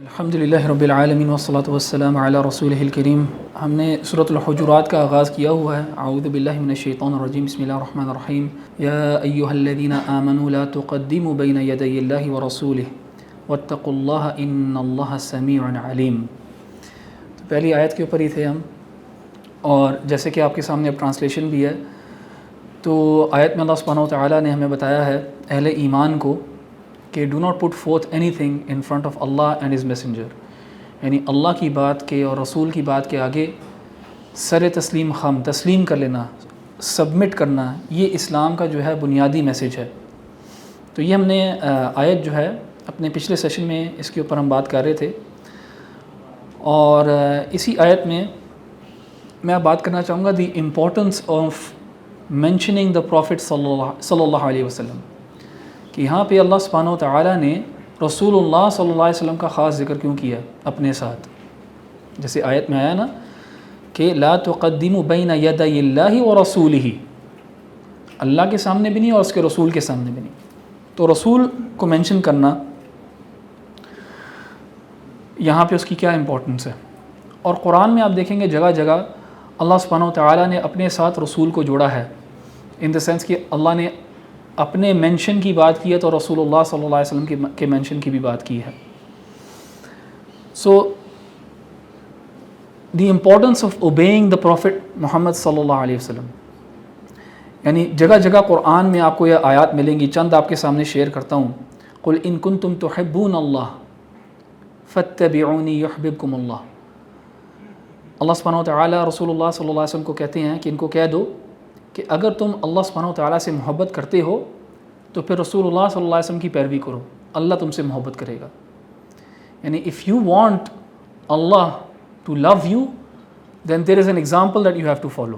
الحمدللہ رب العالمین والصلاة والسلام علی رسولہ الکریم۔ ہم نے سورۃ الحجرات کا آغاز کیا ہوا ہے۔ اعوذ باللہ من الشیطان الرجیم، بسم اللہ الرحمن الرحیم۔ یا ایہا الذین آمنوا لا تقدموا بین یدی اللہ ورسولہ واتقوا اللہ ان اللہ سمیع علیم۔ تو پہلی آیت کے اوپر ہی تھے ہم، اور جیسے کہ آپ کے سامنے اب ٹرانسلیشن بھی ہے، تو آیت میں اللہ سبحانہ و تعالیٰ نے ہمیں بتایا ہے اہل ایمان کو کہ do not put forth anything in front of Allah and his messenger, یعنی اللہ کی بات کے اور رسول کی بات کے آگے سر تسلیم خم تسلیم کر لینا، سبمٹ کرنا، یہ اسلام کا جو ہے بنیادی میسج ہے۔ تو یہ ہم نے آیت جو ہے اپنے پچھلے سیشن میں اس کے اوپر ہم بات کر رہے تھے، اور اسی آیت میں میں بات کرنا چاہوں گا the importance of mentioning the prophet صلی اللہ علیہ وسلم، کہ یہاں پہ اللہ سبحانہ و تعالیٰ نے رسول اللہ صلی اللہ علیہ وسلم کا خاص ذکر کیوں کیا اپنے ساتھ؟ جیسے آیت میں آیا نا کہ لا تقدموا بین یدی اللہ ورسولہ، اللہ کے سامنے بھی نہیں اور اس کے رسول کے سامنے بھی نہیں۔ تو رسول کو مینشن کرنا یہاں پہ اس کی کیا امپورٹنس ہے؟ اور قرآن میں آپ دیکھیں گے جگہ جگہ اللہ سبحانہ و تعالیٰ نے اپنے ساتھ رسول کو جوڑا ہے، ان دا سینس کہ اللہ نے اپنے مینشن کی بات کی ہے تو رسول اللہ صلی اللہ علیہ وسلم کے مینشن کی بھی بات کی ہے۔ So the importance of obeying the prophet Muhammad صلی اللہ علیہ وسلم، یعنی جگہ جگہ قرآن میں آپ کو یہ آیات ملیں گی، چند آپ کے سامنے شیئر کرتا ہوں۔ قل ان کنتم تحبون اللہ فاتبعونی یحببکم اللہ۔ اللہ سبحانہ و تعالیٰ رسول اللہ صلی اللہ علیہ وسلم کو کہتے ہیں کہ ان کو کہہ دو کہ اگر تم اللہ سبحانہ و تعالیٰ سے محبت کرتے ہو تو پھر رسول اللہ صلی اللہ علیہ وسلم کی پیروی کرو، اللہ تم سے محبت کرے گا۔ یعنی if you want Allah to love you then there is an example that you have to follow,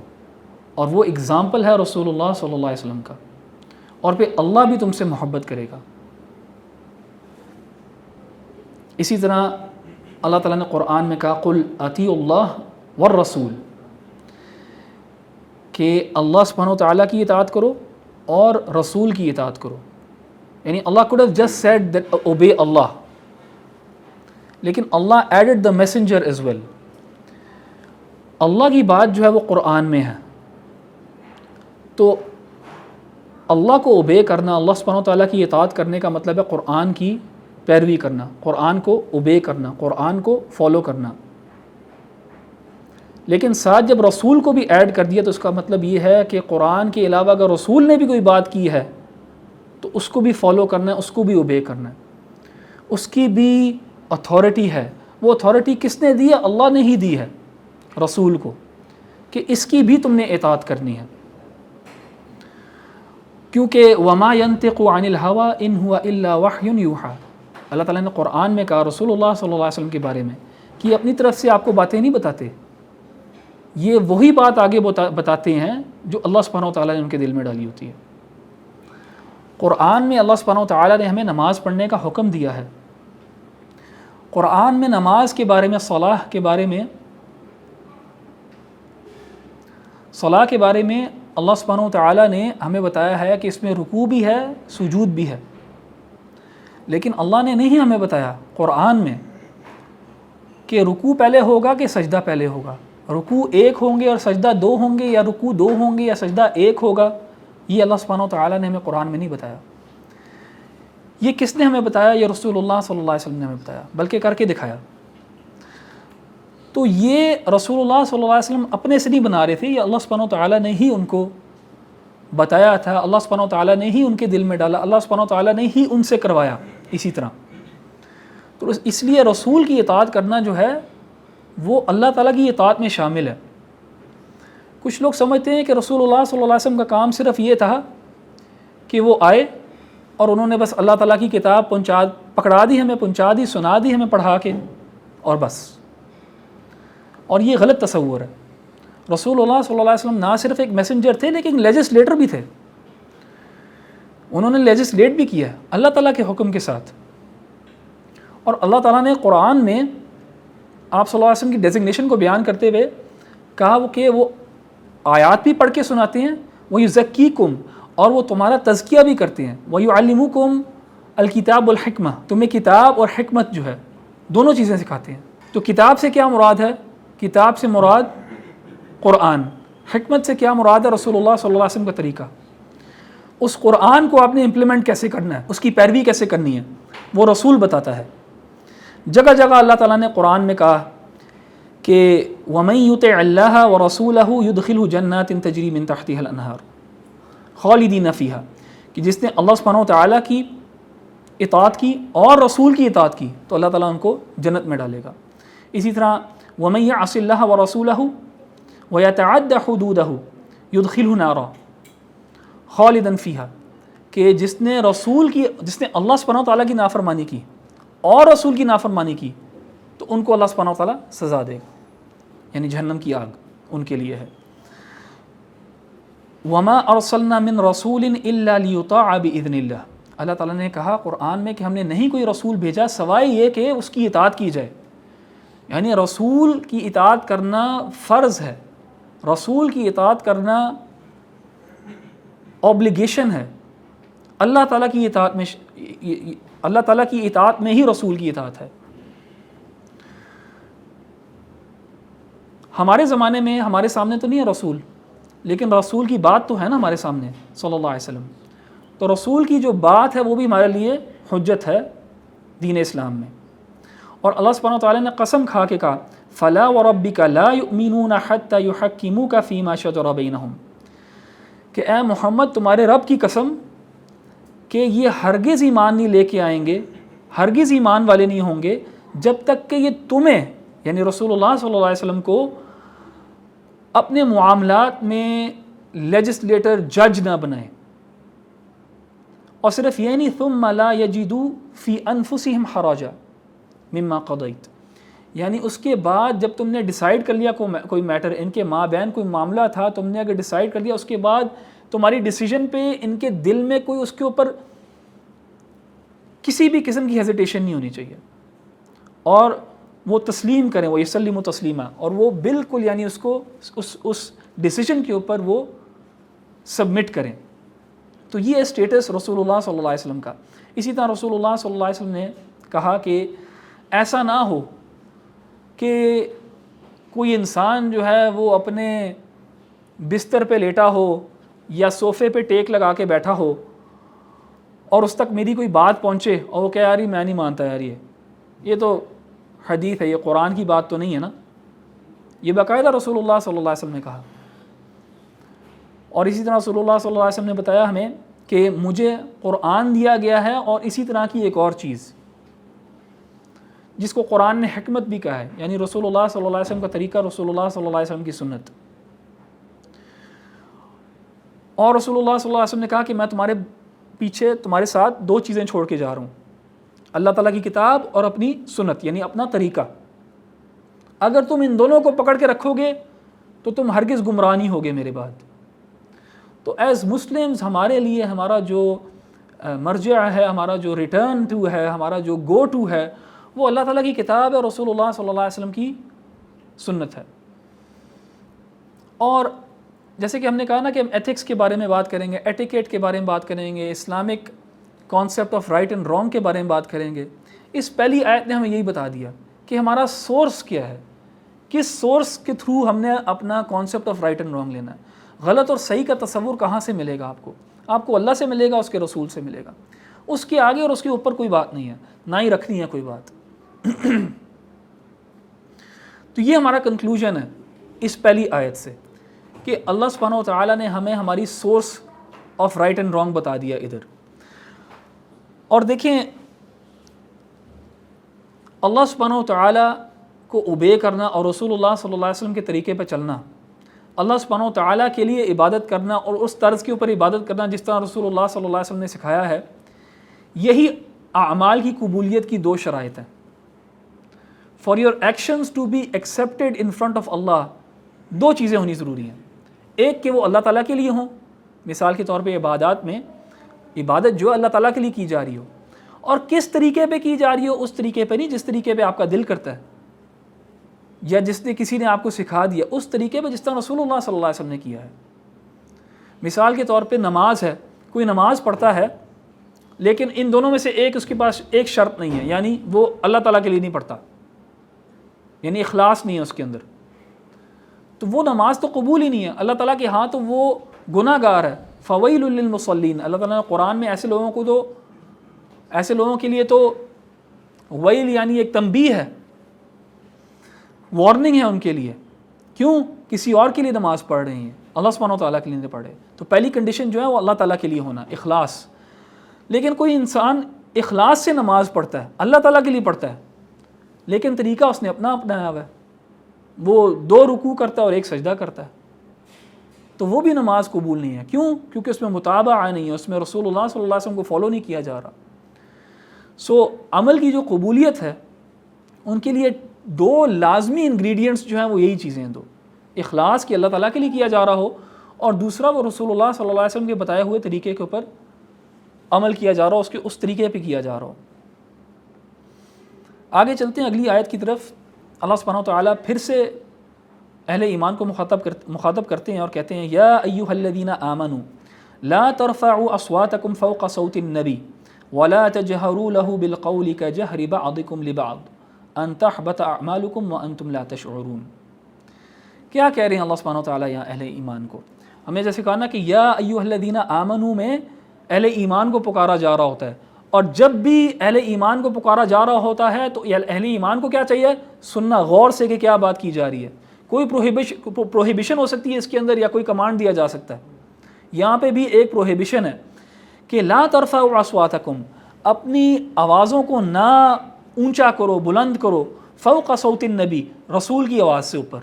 اور وہ ایگزامپل ہے رسول اللہ صلی اللہ علیہ وسلم کا، اور پھر اللہ بھی تم سے محبت کرے گا۔ اسی طرح اللہ تعالیٰ نے قرآن میں کہا قل اطیعوا اللہ والرسول، کہ اللہ سبحانہ و تعالیٰ کی اطاعت کرو اور رسول کی اطاعت کرو۔ یعنی اللہ could have just said that obey اللہ، لیکن اللہ added the messenger as well۔ اللہ کی بات جو ہے وہ قرآن میں ہے، تو اللہ کو obey کرنا، اللہ سبحانہ و تعالیٰ کی اطاعت کرنے کا مطلب ہے قرآن کی پیروی کرنا، قرآن کو obey کرنا، قرآن کو فالو کرنا۔ لیکن ساتھ جب رسول کو بھی ایڈ کر دیا تو اس کا مطلب یہ ہے کہ قرآن کے علاوہ اگر رسول نے بھی کوئی بات کی ہے تو اس کو بھی فالو کرنا ہے، اس کو بھی اوبے کرنا ہے، اس کی بھی اتھارٹی ہے۔ وہ اتھارٹی کس نے دی ہے؟ اللہ نے ہی دی ہے رسول کو، کہ اس کی بھی تم نے اطاعت کرنی ہے، کیونکہ وما ينطق عن الهوى ان هو الا وحی یوحى۔ اللہ تعالیٰ نے قرآن میں کہا رسول اللہ صلی اللہ علیہ وسلم کے بارے میں کہ اپنی طرف سے آپ کو باتیں نہیں بتاتے، یہ وہی بات آگے بتاتے ہیں جو اللہ سبحانہ و تعالیٰ نے ان کے دل میں ڈالی ہوتی ہے۔ قرآن میں اللہ سبحانہ و تعالیٰ نے ہمیں نماز پڑھنے کا حکم دیا ہے۔ قرآن میں نماز کے بارے میں، صلاح کے بارے میں اللہ سبحانہ و تعالیٰ نے ہمیں بتایا ہے کہ اس میں رکوع بھی ہے، سجود بھی ہے، لیکن اللہ نے نہیں ہمیں بتایا قرآن میں کہ رکوع پہلے ہوگا کہ سجدہ پہلے ہوگا، رکوع ایک ہوں گے اور سجدہ دو ہوں گے، یا رکوع دو ہوں گے یا سجدہ ایک ہوگا۔ یہ اللہ سبحانہ و تعالیٰ نے ہمیں قرآن میں نہیں بتایا۔ یہ کس نے ہمیں بتایا؟ یہ رسول اللہ صلی اللہ علیہ وسلم نے ہمیں بتایا، بلکہ کر کے دکھایا۔ تو یہ رسول اللہ صلی اللہ علیہ وسلم اپنے سے نہیں بنا رہے تھے، یہ اللہ سبحانہ و تعالیٰ نے ہی ان کو بتایا تھا، اللہ سبحانہ و تعالیٰ نے ہی ان کے دل میں ڈالا، اللہ سبحانہ و تعالیٰ نے ہی ان سے کروایا اسی طرح۔ تو اس لیے رسول کی اطاعت کرنا جو ہے وہ اللہ تعالیٰ کی اطاعت میں شامل ہے۔ کچھ لوگ سمجھتے ہیں کہ رسول اللہ صلی اللہ علیہ وسلم کا کام صرف یہ تھا کہ وہ آئے اور انہوں نے بس اللہ تعالیٰ کی کتاب پکڑا دی، ہمیں پہنچا دی، سنا دی ہمیں پڑھا کے، اور بس۔ اور یہ غلط تصور ہے۔ رسول اللہ صلی اللہ علیہ وسلم نہ صرف ایک میسنجر تھے لیکن لیجسلیٹر بھی تھے، انہوں نے لیجسلیٹ بھی کیا اللہ تعالیٰ کے حکم کے ساتھ۔ اور اللہ تعالیٰ نے قرآن میں آپ صلی اللہ علیہ وسلم کی ڈیزگنیشن کو بیان کرتے ہوئے کہا کہ وہ آیات بھی پڑھ کے سناتے ہیں، وَيُزَكِّيكُمْ، اور وہ تمہارا تزکیہ بھی کرتے ہیں، وَيُعَلِّمُكُمْ الکتاب والحکمہ، تمہیں کتاب اور حکمت جو ہے دونوں چیزیں سکھاتے ہیں. تو کتاب سے کیا مراد ہے؟ کتاب سے مراد قرآن. حکمت سے کیا مراد ہے؟ رسول اللہ صلی اللہ علیہ وسلم کا طریقہ. اس قرآن کو آپ نے امپلیمنٹ کیسے کرنا ہے، اس کی پیروی کیسے کرنی ہے، وہ رسول بتاتا ہے. جگہ جگہ اللہ تعالیٰ نے قرآن میں کہا کہ وَمَن يُطِعِ اللَّهَ وَرَسُولَهُ يُدْخِلْهُ جَنَّاتٍ تَجْرِي مِن تَحْتِهَا الْأَنْهَارُ خَالِدِينَ فِيهَا، کہ جس نے اللہ سبحانہ وتعالیٰ کی اطاعت کی اور رسول کی اطاعت کی تو اللہ تعالیٰ ان کو جنت میں ڈالے گا. اسی طرح وَمَن يَعْصِ اللَّهَ وَرَسُولَهُ وَيَتَعَدَّ حُدُودَهُ يُدْخِلْهُ نَارًا خَالِدًا فِيهَا، کہ جس نے اللہ سبحانہ وتعالیٰ کی نافرمانی کی اور رسول کی نافرمانی کی تو ان کو اللہ سبحانہ وتعالیٰ سزا دے گا، یعنی جہنم کی آگ ان کے لیے ہے. وَمَا أَرْسَلْنَا مِن رَسُولٍ إِلَّا لِيُطَاعَ بِإِذْنِ اللَّهِ، اللہ تعالیٰ نے کہا قرآن میں کہ ہم نے نہیں کوئی رسول بھیجا سوائے یہ کہ اس کی اطاعت کی جائے. یعنی رسول کی اطاعت کرنا فرض ہے، رسول کی اطاعت کرنا اوبلیگیشن ہے. اللہ تعالیٰ کی اطاعت میں اللہ تعالیٰ کی اطاعت میں ہی رسول کی اطاعت ہے. ہمارے زمانے میں ہمارے سامنے تو نہیں ہے رسول، لیکن رسول کی بات تو ہے نا ہمارے سامنے صلی اللہ علیہ وسلم. تو رسول کی جو بات ہے وہ بھی ہمارے لیے حجت ہے دین اسلام میں. اور اللہ سبحانہ وتعالیٰ نے قسم کھا کے کہا فَلَا وَرَبِّكَ لَا يُؤْمِنُونَ حَتَّى يُحَكِّمُوكَ فِي مَا شَجَرَ بَيْنَهُمْ، کہ اے محمد تمہارے رب کی قسم کہ یہ ہرگز ایمان نہیں لے کے آئیں گے، ہرگز ایمان والے نہیں ہوں گے جب تک کہ یہ تمہیں یعنی رسول اللہ صلی اللہ علیہ وسلم کو اپنے معاملات میں لیجسلیٹر جج نہ بنائیں. اور صرف یہ نہیں ثم لا یجدوا فی انفسہم حرجا مما قضیت، یعنی اس کے بعد جب تم نے ڈیسائیڈ کر لیا کوئی میٹر، ان کے ماں بہن کوئی معاملہ تھا، تم نے اگر ڈیسائیڈ کر لیا اس کے بعد تمہاری ڈیسیجن پہ ان کے دل میں کوئی اس کے اوپر کسی بھی قسم کی ہیزیٹیشن نہیں ہونی چاہیے، اور وہ تسلیم کریں، وہ یسلم تسلیما، اور وہ بالکل یعنی اس کو اس ڈیسیجن کے اوپر وہ سبمٹ کریں. تو یہ اسٹیٹس رسول اللہ صلی اللہ علیہ وسلم کا. اسی طرح رسول اللہ صلی اللہ علیہ وسلم نے کہا کہ ایسا نہ ہو کہ کوئی انسان جو ہے وہ اپنے بستر پہ لیٹا ہو یا صوفے پہ ٹیک لگا کے بیٹھا ہو اور اس تک میری کوئی بات پہنچے اور وہ کہے یار میں نہیں مانتا یار یہ تو حدیث ہے، یہ قرآن کی بات تو نہیں ہے نا. یہ باقاعدہ رسول اللہ صلی اللہ علیہ وسلم نے کہا. اور اسی طرح رسول اللہ صلی اللہ علیہ وسلم نے بتایا ہمیں کہ مجھے قرآن دیا گیا ہے اور اسی طرح کی ایک اور چیز جس کو قرآن نے حکمت بھی کہا ہے، یعنی رسول اللہ صلی اللہ علیہ وسلم کا طریقہ، رسول اللہ صلی اللہ علیہ وسلم کی سنت. اور رسول اللہ صلی اللہ علیہ وسلم نے کہا کہ میں تمہارے پیچھے تمہارے ساتھ دو چیزیں چھوڑ کے جا رہا ہوں، اللہ تعالیٰ کی کتاب اور اپنی سنت یعنی اپنا طریقہ. اگر تم ان دونوں کو پکڑ کے رکھو گے تو تم ہرگز گمراہ نہیں ہوگے میرے بعد. تو ایز مسلمز ہمارے لیے ہمارا جو مرجع ہے، ہمارا جو ریٹرن ٹو ہے، ہمارا جو گو ٹو ہے وہ اللہ تعالیٰ کی کتاب ہے اور رسول اللہ صلی اللہ علیہ وسلم کی سنت ہے. اور جیسے کہ ہم نے کہا نا کہ ہم ایتھکس کے بارے میں بات کریں گے، ایٹیکیٹ کے بارے میں بات کریں گے، Islamic concept of right and wrong کے بارے میں بات کریں گے. اس پہلی آیت نے ہمیں یہی بتا دیا کہ ہمارا سورس کیا ہے، کس سورس کے تھرو ہم نے اپنا concept of right and wrong لینا ہے. غلط اور صحیح کا تصور کہاں سے ملے گا آپ کو اللہ سے ملے گا، اس کے رسول سے ملے گا. اس کے آگے اور اس کے اوپر کوئی بات نہیں ہے، نہ ہی رکھنی ہے کوئی بات. تو یہ ہمارا کنکلوژن ہے اس پہلی آیت سے کہ اللہ سبحانہ وتعالیٰ نے ہمیں ہماری source of right and wrong بتا دیا ادھر. اور دیکھیں اللہ سبحانہ وتعالیٰ کو اوبے کرنا اور رسول اللہ صلی اللہ علیہ وسلم کے طریقے پہ چلنا، اللہ سبحانہ وتعالیٰ کے لیے عبادت کرنا اور اس طرز کے اوپر عبادت کرنا جس طرح رسول اللہ صلی اللہ علیہ وسلم نے سکھایا ہے، یہی اعمال کی قبولیت کی دو شرائط ہیں. For your actions to be accepted in front of Allah دو چیزیں ہونی ضروری ہیں. ایک کہ وہ اللہ تعالیٰ کے لیے ہوں، مثال کے طور پہ عبادات میں عبادت جو اللہ تعالیٰ کے لیے کی جا رہی ہو، اور کس طریقے پہ کی جا رہی ہو، اس طریقے پہ نہیں جس طریقے پہ آپ کا دل کرتا ہے یا جس نے کسی نے آپ کو سکھا دیا، اس طریقے پہ جس طرح رسول اللہ صلی اللہ علیہ وسلم نے کیا ہے. مثال کے طور پہ نماز ہے، کوئی نماز پڑھتا ہے لیکن ان دونوں میں سے ایک اس کے پاس ایک شرط نہیں ہے، یعنی وہ اللہ تعالیٰ کے لیے نہیں پڑھتا، یعنی اخلاص نہیں ہے اس کے اندر، تو وہ نماز تو قبول ہی نہیں ہے اللہ تعالیٰ کے ہاں، تو وہ گناہ گار ہے۔ فویل للمصلین، اللہ تعالیٰ نے قرآن میں ایسے لوگوں کے لیے تو ویل یعنی ایک تنبیہ ہے، وارننگ ہے ان کے لیے، کیوں؟ کسی اور کے لیے نماز پڑھ رہے ہیں، اللہ سبحانہ و تعالیٰ کے لیے نہیں پڑھ رہے۔ تو پہلی کنڈیشن جو ہے وہ اللہ تعالیٰ کے لیے ہونا، اخلاص۔ لیکن کوئی انسان اخلاص سے نماز پڑھتا ہے، اللہ تعالیٰ کے لیے پڑھتا ہے، لیکن طریقہ اس نے اپنا اپنایا ہوا ہے، وہ 2 رکوع کرتا ہے اور 1 سجدہ کرتا ہے، تو وہ بھی نماز قبول نہیں ہے۔ کیوں؟ کیونکہ اس میں متابعہ نہیں ہے، اس میں رسول اللہ صلی اللہ علیہ وسلم کو فالو نہیں کیا جا رہا۔ عمل کی جو قبولیت ہے ان کے لیے 2 لازمی انگریڈینٹس جو ہیں وہ یہی چیزیں ہیں، 2، اخلاص کہ اللہ تعالیٰ کے لیے کیا جا رہا ہو، اور دوسرا وہ رسول اللہ صلی اللہ علیہ وسلم کے بتائے ہوئے طریقے کے اوپر عمل کیا جا رہا ہو، اس طریقے پہ کیا جا رہا ہو۔ آگے چلتے ہیں اگلی آیت کی طرف۔ اللہ سبحانہ وتعالیٰ پھر سے اہل ایمان کو مخاطب کرتے ہیں اور کہتے ہیں، یا ایھا الذین آمنوا لا ترفعوا اصواتکم فوق صوت النبی ولا تجهروا له بالقول كجهر بعضكم لبعض ان تحبط اعمالكم وانتم لا تشعرون۔ کیا کہہ رہے ہیں اللہ سبحانہ وتعالیٰ یہاں اہل ایمان کو؟ ہمیں جیسے کہا نا کہ یا ایھا الذین آمنوا میں اہل ایمان کو پکارا جا رہا ہوتا ہے، اور جب بھی اہل ایمان کو پکارا جا رہا ہوتا ہے تو اہل ایمان کو کیا چاہیے؟ سننا غور سے کہ کیا بات کی جا رہی ہے۔ کوئی پروہیبیشن ہو سکتی ہے اس کے اندر، یا کوئی کمانڈ دیا جا سکتا ہے۔ یہاں پہ بھی ایک پروہیبیشن ہے کہ لا ترفعوا اصواتکم، اپنی آوازوں کو نہ اونچا کرو، بلند کرو، فوق صوت النبی، رسول کی آواز سے اوپر۔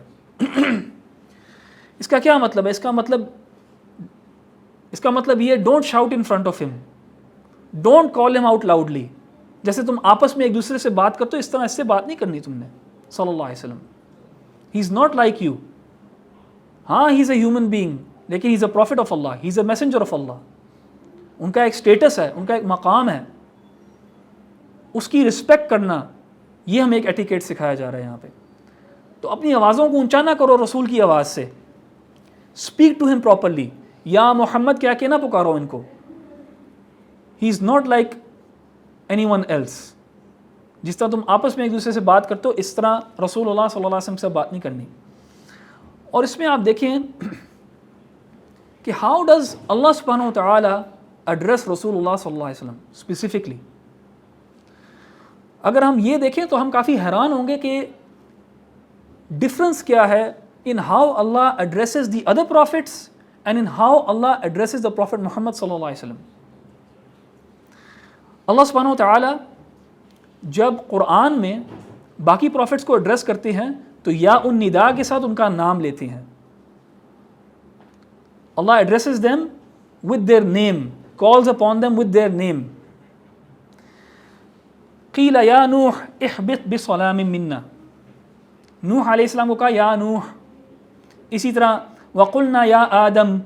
اس کا کیا مطلب ہے؟ اس کا مطلب یہ، don't shout in front of ہم، ڈونٹ کال ہم آؤٹ لاؤڈلی۔ جیسے تم آپس میں ایک دوسرے سے بات کرتے ہو، اس طرح اس سے بات نہیں کرنی تم نے، صلی اللہ علیہ وسلم۔ He is not like you, ہاں he is a human being, لیکن he is a prophet of Allah, he is a messenger of Allah. ان کا ایک سٹیٹس ہے، ان کا ایک مقام ہے، اس کی رسپیکٹ کرنا، یہ ہمیں ایک ایٹیکیٹ سکھایا جا رہا ہے یہاں پہ۔ تو اپنی آوازوں کو اونچا نہ کرو رسول کی آواز سے، اسپیک ٹو ہم پراپرلی، یا محمد کہہ کے نہ پکارو ان کو۔ He is not like anyone else. جس طرح تم آپس میں ایک دوسرے سے بات کرتے ہو، اس طرح رسول اللہ صلی اللہ علیہ وسلم سے بات نہیں کرنی۔ اور اس میں آپ دیکھیں کہ ہاؤ ڈز اللہ سبحانہ وتعالی ایڈریس رسول اللہ صلی اللہ علیہ وسلم اسپیسیفکلی۔ اگر ہم یہ دیکھیں تو ہم کافی حیران ہوں گے کہ ڈفرنس کیا ہے in how Allah addresses the other prophets and in how Allah addresses the prophet Muhammad صلی اللہ علیہ وسلم۔ اللہ سبحانہ وتعالی جب قرآن میں باقی پروفٹس کو ایڈریس کرتے ہیں تو یا ان ندا کے ساتھ ان کا نام لیتے ہیں۔ اللہ addresses them with their name, calls upon them with their name. قیل یا نوح احبط بسلام منا، نوح علیہ السلام کو کہا یا نوح۔ اسی طرح وقلنا یا آدم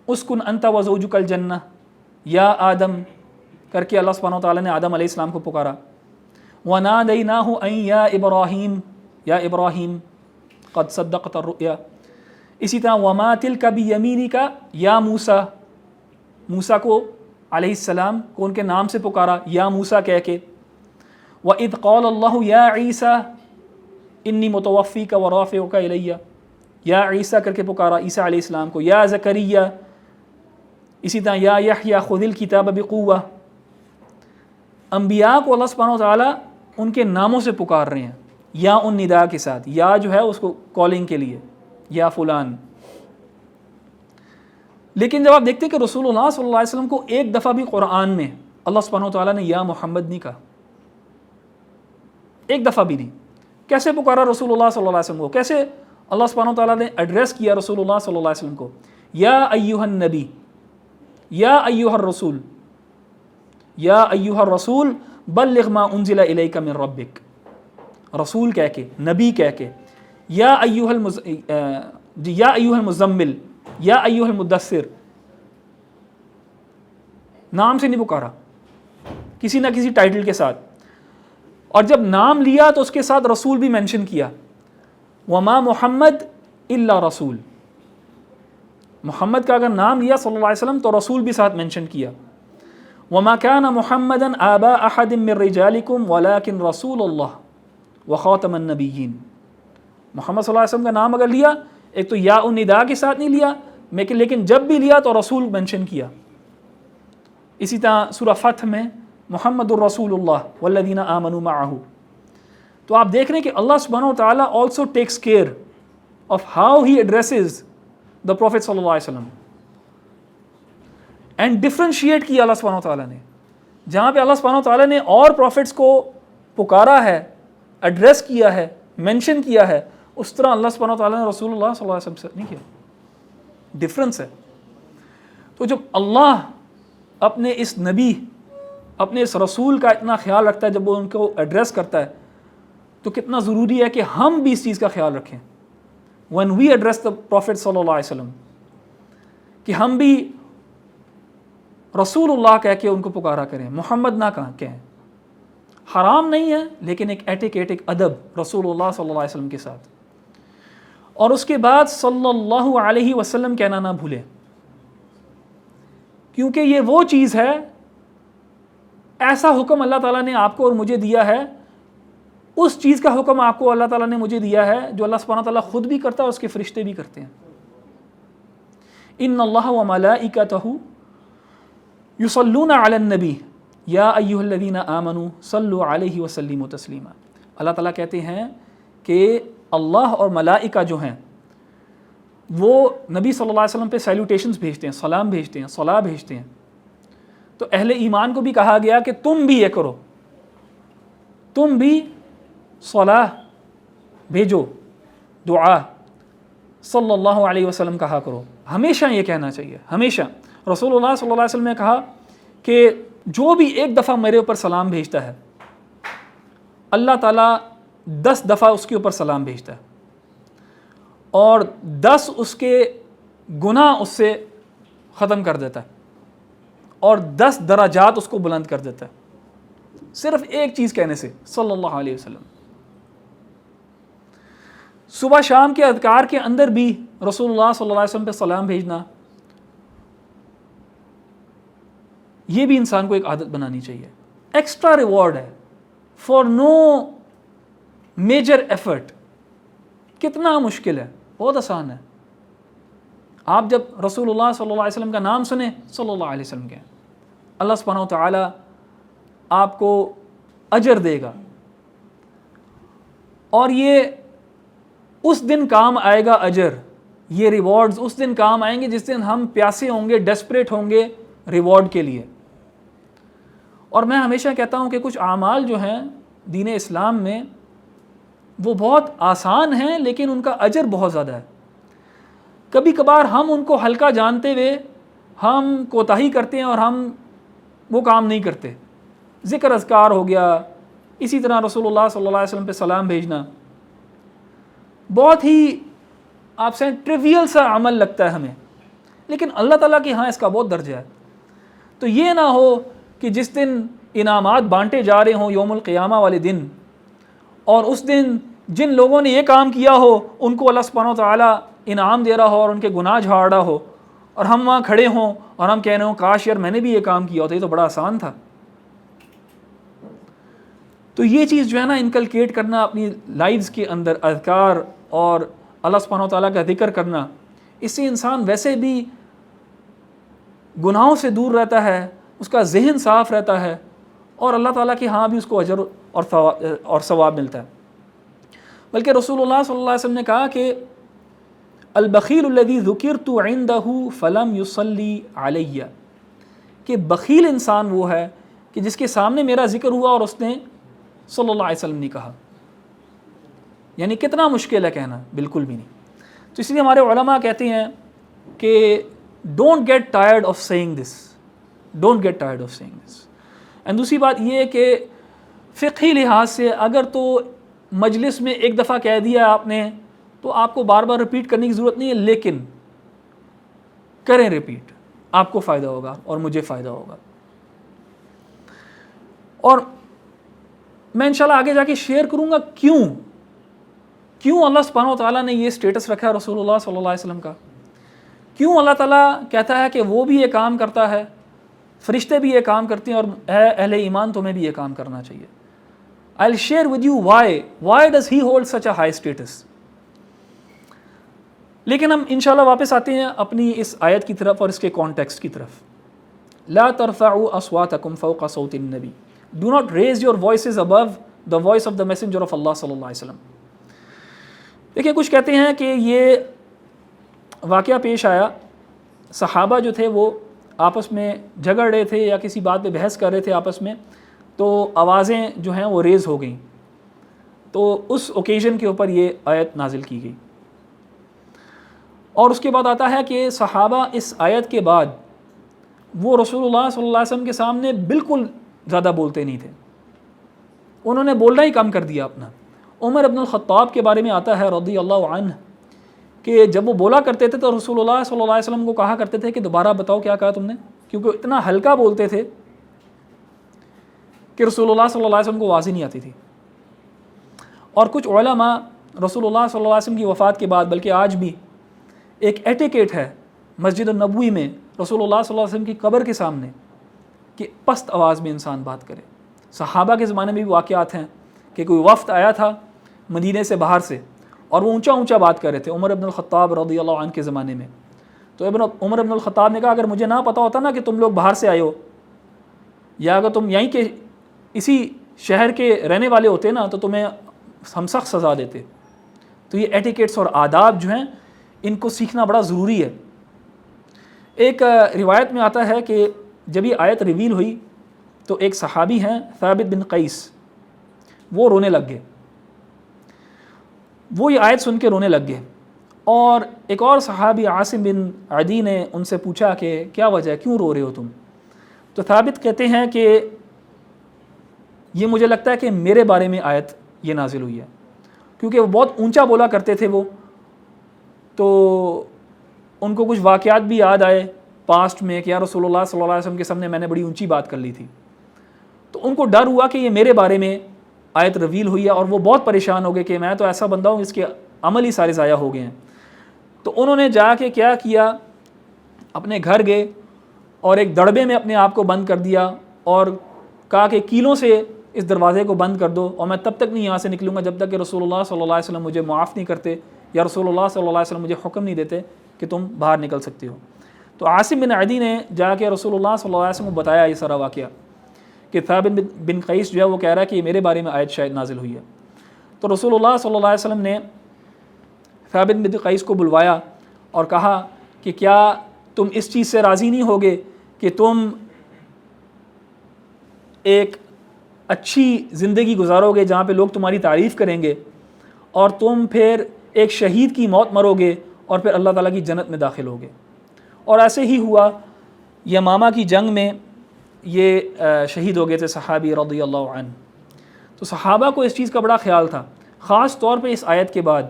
اسکن انت وزوجک الجنہ، یا آدم کر کے اللہ سبحانہ وتعالیٰ نے آدم علیہ السلام کو پکارا۔ وَنَادَيْنَاهُ أَن يَا إِبْرَاهِيمُ، یا ابراہیم قد صدقت الرؤیا۔ اسی طرح وَمَا تِلْكَ بِيَمِينِكَ، یا موسیٰ، موسیٰ کو علیہ السلام کو ان کے نام سے پکارا یا موسیٰ کہہ کے۔ وَإِذْ قَالَ اللَّهُ يَا عِيسَىٰ إِنِّي مُتَوَفِّيكَ وَرَافِعُكَ إِلَيَّ، یا عیسیٰ کر کے پکارا عیسیٰ علیہ السلام کو۔ یا زکریا، اسی طرح یا یحییٰ خذ الکتاب بقوہ۔ انبیاء کو اللہ سبحانہ وتعالیٰ ان کے ناموں سے پکار رہے ہیں، یا ان ندا کے ساتھ، یا جو ہے اس کو کالنگ کے لیے، یا فلان۔ لیکن جب آپ دیکھتے ہیں کہ رسول اللہ صلی اللہ علیہ وسلم کو ایک دفعہ بھی قرآن میں اللہ سبحانہ وتعالیٰ نے یا محمد نہیں کہا، ایک دفعہ بھی نہیں۔ کیسے پکارا رسول اللہ صلی اللہ علیہ وسلم کو؟ کیسے اللہ سبحانہ وتعالیٰ نے ایڈریس کیا رسول اللہ صلی اللہ علیہ وسلم کو؟ یا ایھا النبی، یا ایھا الرسول، یا ایھا الرسول بلغ ما انزل الیک من ربک، رسول کہہ کے، نبی کہہ کے، یا ایھا المزمل، یا ایھا المدثر، نام سے نہیں پکارا، کسی نہ کسی ٹائٹل کے ساتھ۔ اور جب نام لیا تو اس کے ساتھ رسول بھی مینشن کیا، وما محمد الا رسول۔ محمد کا اگر نام لیا صلی اللہ علیہ وسلم تو رسول بھی ساتھ مینشن کیا۔ وما كان محمدا آبا احد من رجالكم ولكن رسول اللہ وخاتم النبیین. محمد صلی اللہ علیہ وسلم کا نام اگر لیا، ایک تو یا النداء کے ساتھ نہیں لیا، لیکن جب بھی لیا تو رسول مینشن کیا. اسی طرح سورہ فتح میں محمد الرسول اللہ والذین آمنوا معہ. تو آپ دیکھ رہے ہیں کہ اللہ سبحانہ و تعالیٰ also takes care of how he addresses the prophet صلی اللہ علیہ وسلم، اینڈ ڈفرینشیٹ کیا اللہ سبحانہ و تعالیٰ نے. جہاں پہ اللہ سبحانہ و تعالیٰ نے اور پروفٹس کو پکارا ہے، ایڈریس کیا ہے، مینشن کیا ہے، اس طرح اللہ سبحانہ و تعالیٰ نے رسول اللہ صلی اللہ علیہ وسلم سے نہیں کیا. ڈفرینس ہے. تو جب اللہ اپنے اس نبی، اپنے اس رسول کا اتنا خیال رکھتا ہے، جب وہ ان کو ایڈریس کرتا ہے، تو کتنا ضروری ہے کہ ہم بھی اس چیز کا خیال رکھیں when we address the Prophet صلی اللہ علیہ وسلم، کہ ہم بھی رسول اللہ کہہ کے ان کو پکارا کریں، محمد نہ کہیں. حرام نہیں ہے، لیکن ایک ایٹیکیٹ، ایک ادب رسول اللہ صلی اللہ علیہ وسلم کے ساتھ. اور اس کے بعد صلی اللہ علیہ وسلم کہنا نہ بھولیں، کیونکہ یہ وہ چیز ہے، ایسا حکم اللہ تعالیٰ نے آپ کو اور مجھے دیا ہے، اس چیز کا حکم آپ کو اللہ تعالیٰ نے مجھے دیا ہے جو اللہ سبحانہ تعالیٰ خود بھی کرتا ہے اور اس کے فرشتے بھی کرتے ہیں. ان اللہ وملائکتہ یصلون علی النبی یا ایھا الذین آمنوا صلوا علیہ وسلموا تسلیما. اللہ تعالیٰ کہتے ہیں کہ اللہ اور ملائکہ جو ہیں وہ نبی صلی اللہ علیہ وسلم پہ سیلوٹیشنز بھیجتے ہیں، سلام بھیجتے ہیں، صلاح بھیجتے ہیں. تو اہل ایمان کو بھی کہا گیا کہ تم بھی یہ کرو، تم بھی صلاح بھیجو، دعا صلی اللہ علیہ وسلم کہا کرو. ہمیشہ یہ کہنا چاہیے، ہمیشہ. رسول اللہ صلی اللہ علیہ وسلم نے کہا کہ جو بھی ایک دفعہ میرے اوپر سلام بھیجتا ہے، اللہ تعالیٰ 10 دفعہ اس کے اوپر سلام بھیجتا ہے، اور 10 اس کے گناہ اس سے ختم کر دیتا ہے، اور 10 درجات اس کو بلند کر دیتا ہے، صرف ایک چیز کہنے سے، صلی اللہ علیہ وسلم. صبح شام کے اذکار کے اندر بھی رسول اللہ صلی اللہ علیہ وسلم پہ سلام بھیجنا، یہ بھی انسان کو ایک عادت بنانی چاہیے. ایکسٹرا ریوارڈ ہے فار نو میجر ایفرٹ. کتنا مشکل ہے، بہت آسان ہے. آپ جب رسول اللہ صلی اللہ علیہ وسلم کا نام سنیں، صلی اللہ علیہ وسلم کے، اللہ سبحانہ و تعالیٰ آپ کو اجر دے گا. اور یہ اس دن کام آئے گا اجر، یہ ریوارڈز اس دن کام آئیں گے جس دن ہم پیاسے ہوں گے، ڈیسپریٹ ہوں گے ریوارڈ کے لیے. اور میں ہمیشہ کہتا ہوں کہ کچھ اعمال جو ہیں دین اسلام میں وہ بہت آسان ہیں، لیکن ان کا اجر بہت زیادہ ہے. کبھی کبھار ہم ان کو ہلکا جانتے ہوئے ہم کوتاہی کرتے ہیں اور ہم وہ کام نہیں کرتے. ذکر اذکار ہو گیا، اسی طرح رسول اللہ صلی اللہ علیہ وسلم پہ سلام بھیجنا بہت ہی آپ سے ٹریویل سا عمل لگتا ہے ہمیں، لیکن اللہ تعالیٰ کے ہاں اس کا بہت درجہ ہے. تو یہ نہ ہو کہ جس دن انعامات بانٹے جا رہے ہوں یوم القیامہ والے دن، اور اس دن جن لوگوں نے یہ کام کیا ہو ان کو اللہ سبحانہ و تعالیٰ انعام دے رہا ہو اور ان کے گناہ جھاڑ رہا ہو، اور ہم وہاں کھڑے ہوں اور ہم کہہ رہے ہوں کاش یار میں نے بھی یہ کام کیا ہوتا، یہ تو بڑا آسان تھا. تو یہ چیز جو ہے نا انکلکیٹ کرنا اپنی لائفز کے اندر، اذکار اور اللہ سبحانہ و تعالیٰ کا ذکر کرنا، اس سے انسان ویسے بھی گناہوں سے دور رہتا ہے، اس کا ذہن صاف رہتا ہے، اور اللہ تعالیٰ کے ہاں بھی اس کو اجر اور ثواب ملتا ہے. بلکہ رسول اللہ صلی اللہ علیہ وسلم نے کہا کہ البخیل الذی ذکرت عندہ فلم یصلی علیہ، کہ بخیل انسان وہ ہے کہ جس کے سامنے میرا ذکر ہوا اور اس نے صلی اللہ علیہ وسلم نے کہا. یعنی کتنا مشکل ہے کہنا، بالکل بھی نہیں. تو اس لیے ہمارے علماء کہتے ہیں کہ don't get tired of seeing this, don't get tired of seeing this. And دوسری بات یہ ہے کہ فقہی لحاظ سے اگر تو مجلس میں ایک دفعہ کہہ دیا آپ نے تو آپ کو بار بار ریپیٹ کرنے کی ضرورت نہیں ہے، لیکن کریں ریپیٹ، آپ کو فائدہ ہوگا اور مجھے فائدہ ہوگا. اور میں انشاءاللہ آگے جا کے شیئر کروں گا کیوں اللہ سبحانہ و تعالیٰ نے یہ سٹیٹس رکھا ہے رسول اللہ صلی اللہ علیہ وسلم کا، کیوں اللہ تعالیٰ کہتا ہے کہ وہ بھی یہ کام کرتا ہے فرشتے بھی یہ کام کرتے ہیں اور اے اہل ایمان تمہیں بھی یہ کام کرنا چاہیے. I'll share with you why does he hold such a high status. لیکن ہم انشاءاللہ واپس آتے ہیں اپنی اس آیت کی طرف اور اس کے کانٹیکسٹ کی طرف. لا ترفعوا اصواتکم فوق صوت النبی. Do not raise your voices above the voice of the messenger of Allah صلی اللہ علیہ وسلم. دیکھیں کچھ کہتے ہیں کہ یہ واقعہ پیش آیا، صحابہ جو تھے وہ آپس میں جھگڑ رہے تھے یا کسی بات پہ بحث کر رہے تھے آپس میں، تو آوازیں جو ہیں وہ ریز ہو گئیں، تو اس اوکیزن کے اوپر یہ آیت نازل کی گئی. اور اس کے بعد آتا ہے کہ صحابہ اس آیت کے بعد وہ رسول اللہ صلی اللہ علیہ وسلم کے سامنے بالکل زیادہ بولتے نہیں تھے، انہوں نے بولنا ہی کم کر دیا اپنا. عمر ابن الخطاب کے بارے میں آتا ہے رضی اللہ عنہ کہ جب وہ بولا کرتے تھے تو رسول اللہ صلی اللہ علیہ وسلم کو کہا کرتے تھے کہ دوبارہ بتاؤ کیا کہا تم نے، کیونکہ اتنا ہلکا بولتے تھے کہ رسول اللہ صلی اللہ علیہ وسلم کو آواز ہی نہیں آتی تھی. اور کچھ علماء رسول اللہ صلی اللہ علیہ وسلم کی وفات کے بعد، بلکہ آج بھی ایک ایٹیکیٹ ہے مسجد النبوی میں رسول اللہ صلی اللہ علیہ وسلم کی قبر کے سامنے کہ پست آواز میں انسان بات کرے. صحابہ کے زمانے میں بھی واقعات ہیں کہ کوئی وفد آیا تھا مدینے سے باہر سے اور وہ اونچا اونچا بات کر رہے تھے عمر ابن الخطاب رضی اللہ عنہ کے زمانے میں. تو عمر ابن الخطاب نے کہا اگر مجھے نہ پتا ہوتا نا کہ تم لوگ باہر سے آئے ہو، یا اگر تم یہیں کے اسی شہر کے رہنے والے ہوتے نا تو تمہیں ہم سخت سزا دیتے. تو یہ ایٹیکیٹس اور آداب جو ہیں ان کو سیکھنا بڑا ضروری ہے. ایک روایت میں آتا ہے کہ جب یہ آیت ریویل ہوئی تو ایک صحابی ہیں ثابت بن قیس، وہ رونے لگ گئے، وہ یہ آیت سن کے رونے لگ گئے. اور ایک اور صحابی عاصم بن عدی نے ان سے پوچھا کہ کیا وجہ ہے، کیوں رو رہے ہو تم؟ تو ثابت کہتے ہیں کہ یہ مجھے لگتا ہے کہ میرے بارے میں آیت یہ نازل ہوئی ہے، کیونکہ وہ بہت اونچا بولا کرتے تھے وہ، تو ان کو کچھ واقعات بھی یاد آئے پاسٹ میں کہ یا رسول اللہ صلی اللہ علیہ وسلم کے سامنے میں نے بڑی اونچی بات کر لی تھی. تو ان کو ڈر ہوا کہ یہ میرے بارے میں آیت ریویل ہوئی ہے، اور وہ بہت پریشان ہو گئے کہ میں تو ایسا بندہ ہوں اس کے عمل ہی سارے ضائع ہو گئے ہیں. تو انہوں نے جا کے کیا کیا، اپنے گھر گئے اور ایک دڑبے میں اپنے آپ کو بند کر دیا اور کہا کہ کیلوں سے اس دروازے کو بند کر دو اور میں تب تک نہیں یہاں سے نکلوں گا جب تک کہ رسول اللہ صلی اللہ علیہ وسلم مجھے معاف نہیں کرتے یا رسول اللہ صلی اللہ علیہ وسلم مجھے حکم نہیں دیتے کہ تم باہر نکل سکتے ہو. تو عاصم بن عدی نے جا کے رسول اللہ صلی اللہ علیہ وسلم کو بتایا یہ سارا واقعہ کہ ثابت بن قیس جو ہے وہ کہہ رہا ہے کہ یہ میرے بارے میں آیت شاید نازل ہوئی ہے. تو رسول اللہ صلی اللہ علیہ وسلم نے ثابت بن قیس کو بلوایا اور کہا کہ کیا تم اس چیز سے راضی نہیں ہوگے کہ تم ایک اچھی زندگی گزارو گے جہاں پہ لوگ تمہاری تعریف کریں گے، اور تم پھر ایک شہید کی موت مرو گے اور پھر اللہ تعالیٰ کی جنت میں داخل ہوگے. اور ایسے ہی ہوا، یمامہ کی جنگ میں یہ شہید ہو گئے تھے صحابی رضی اللہ عنہ. تو صحابہ کو اس چیز کا بڑا خیال تھا، خاص طور پہ اس آیت کے بعد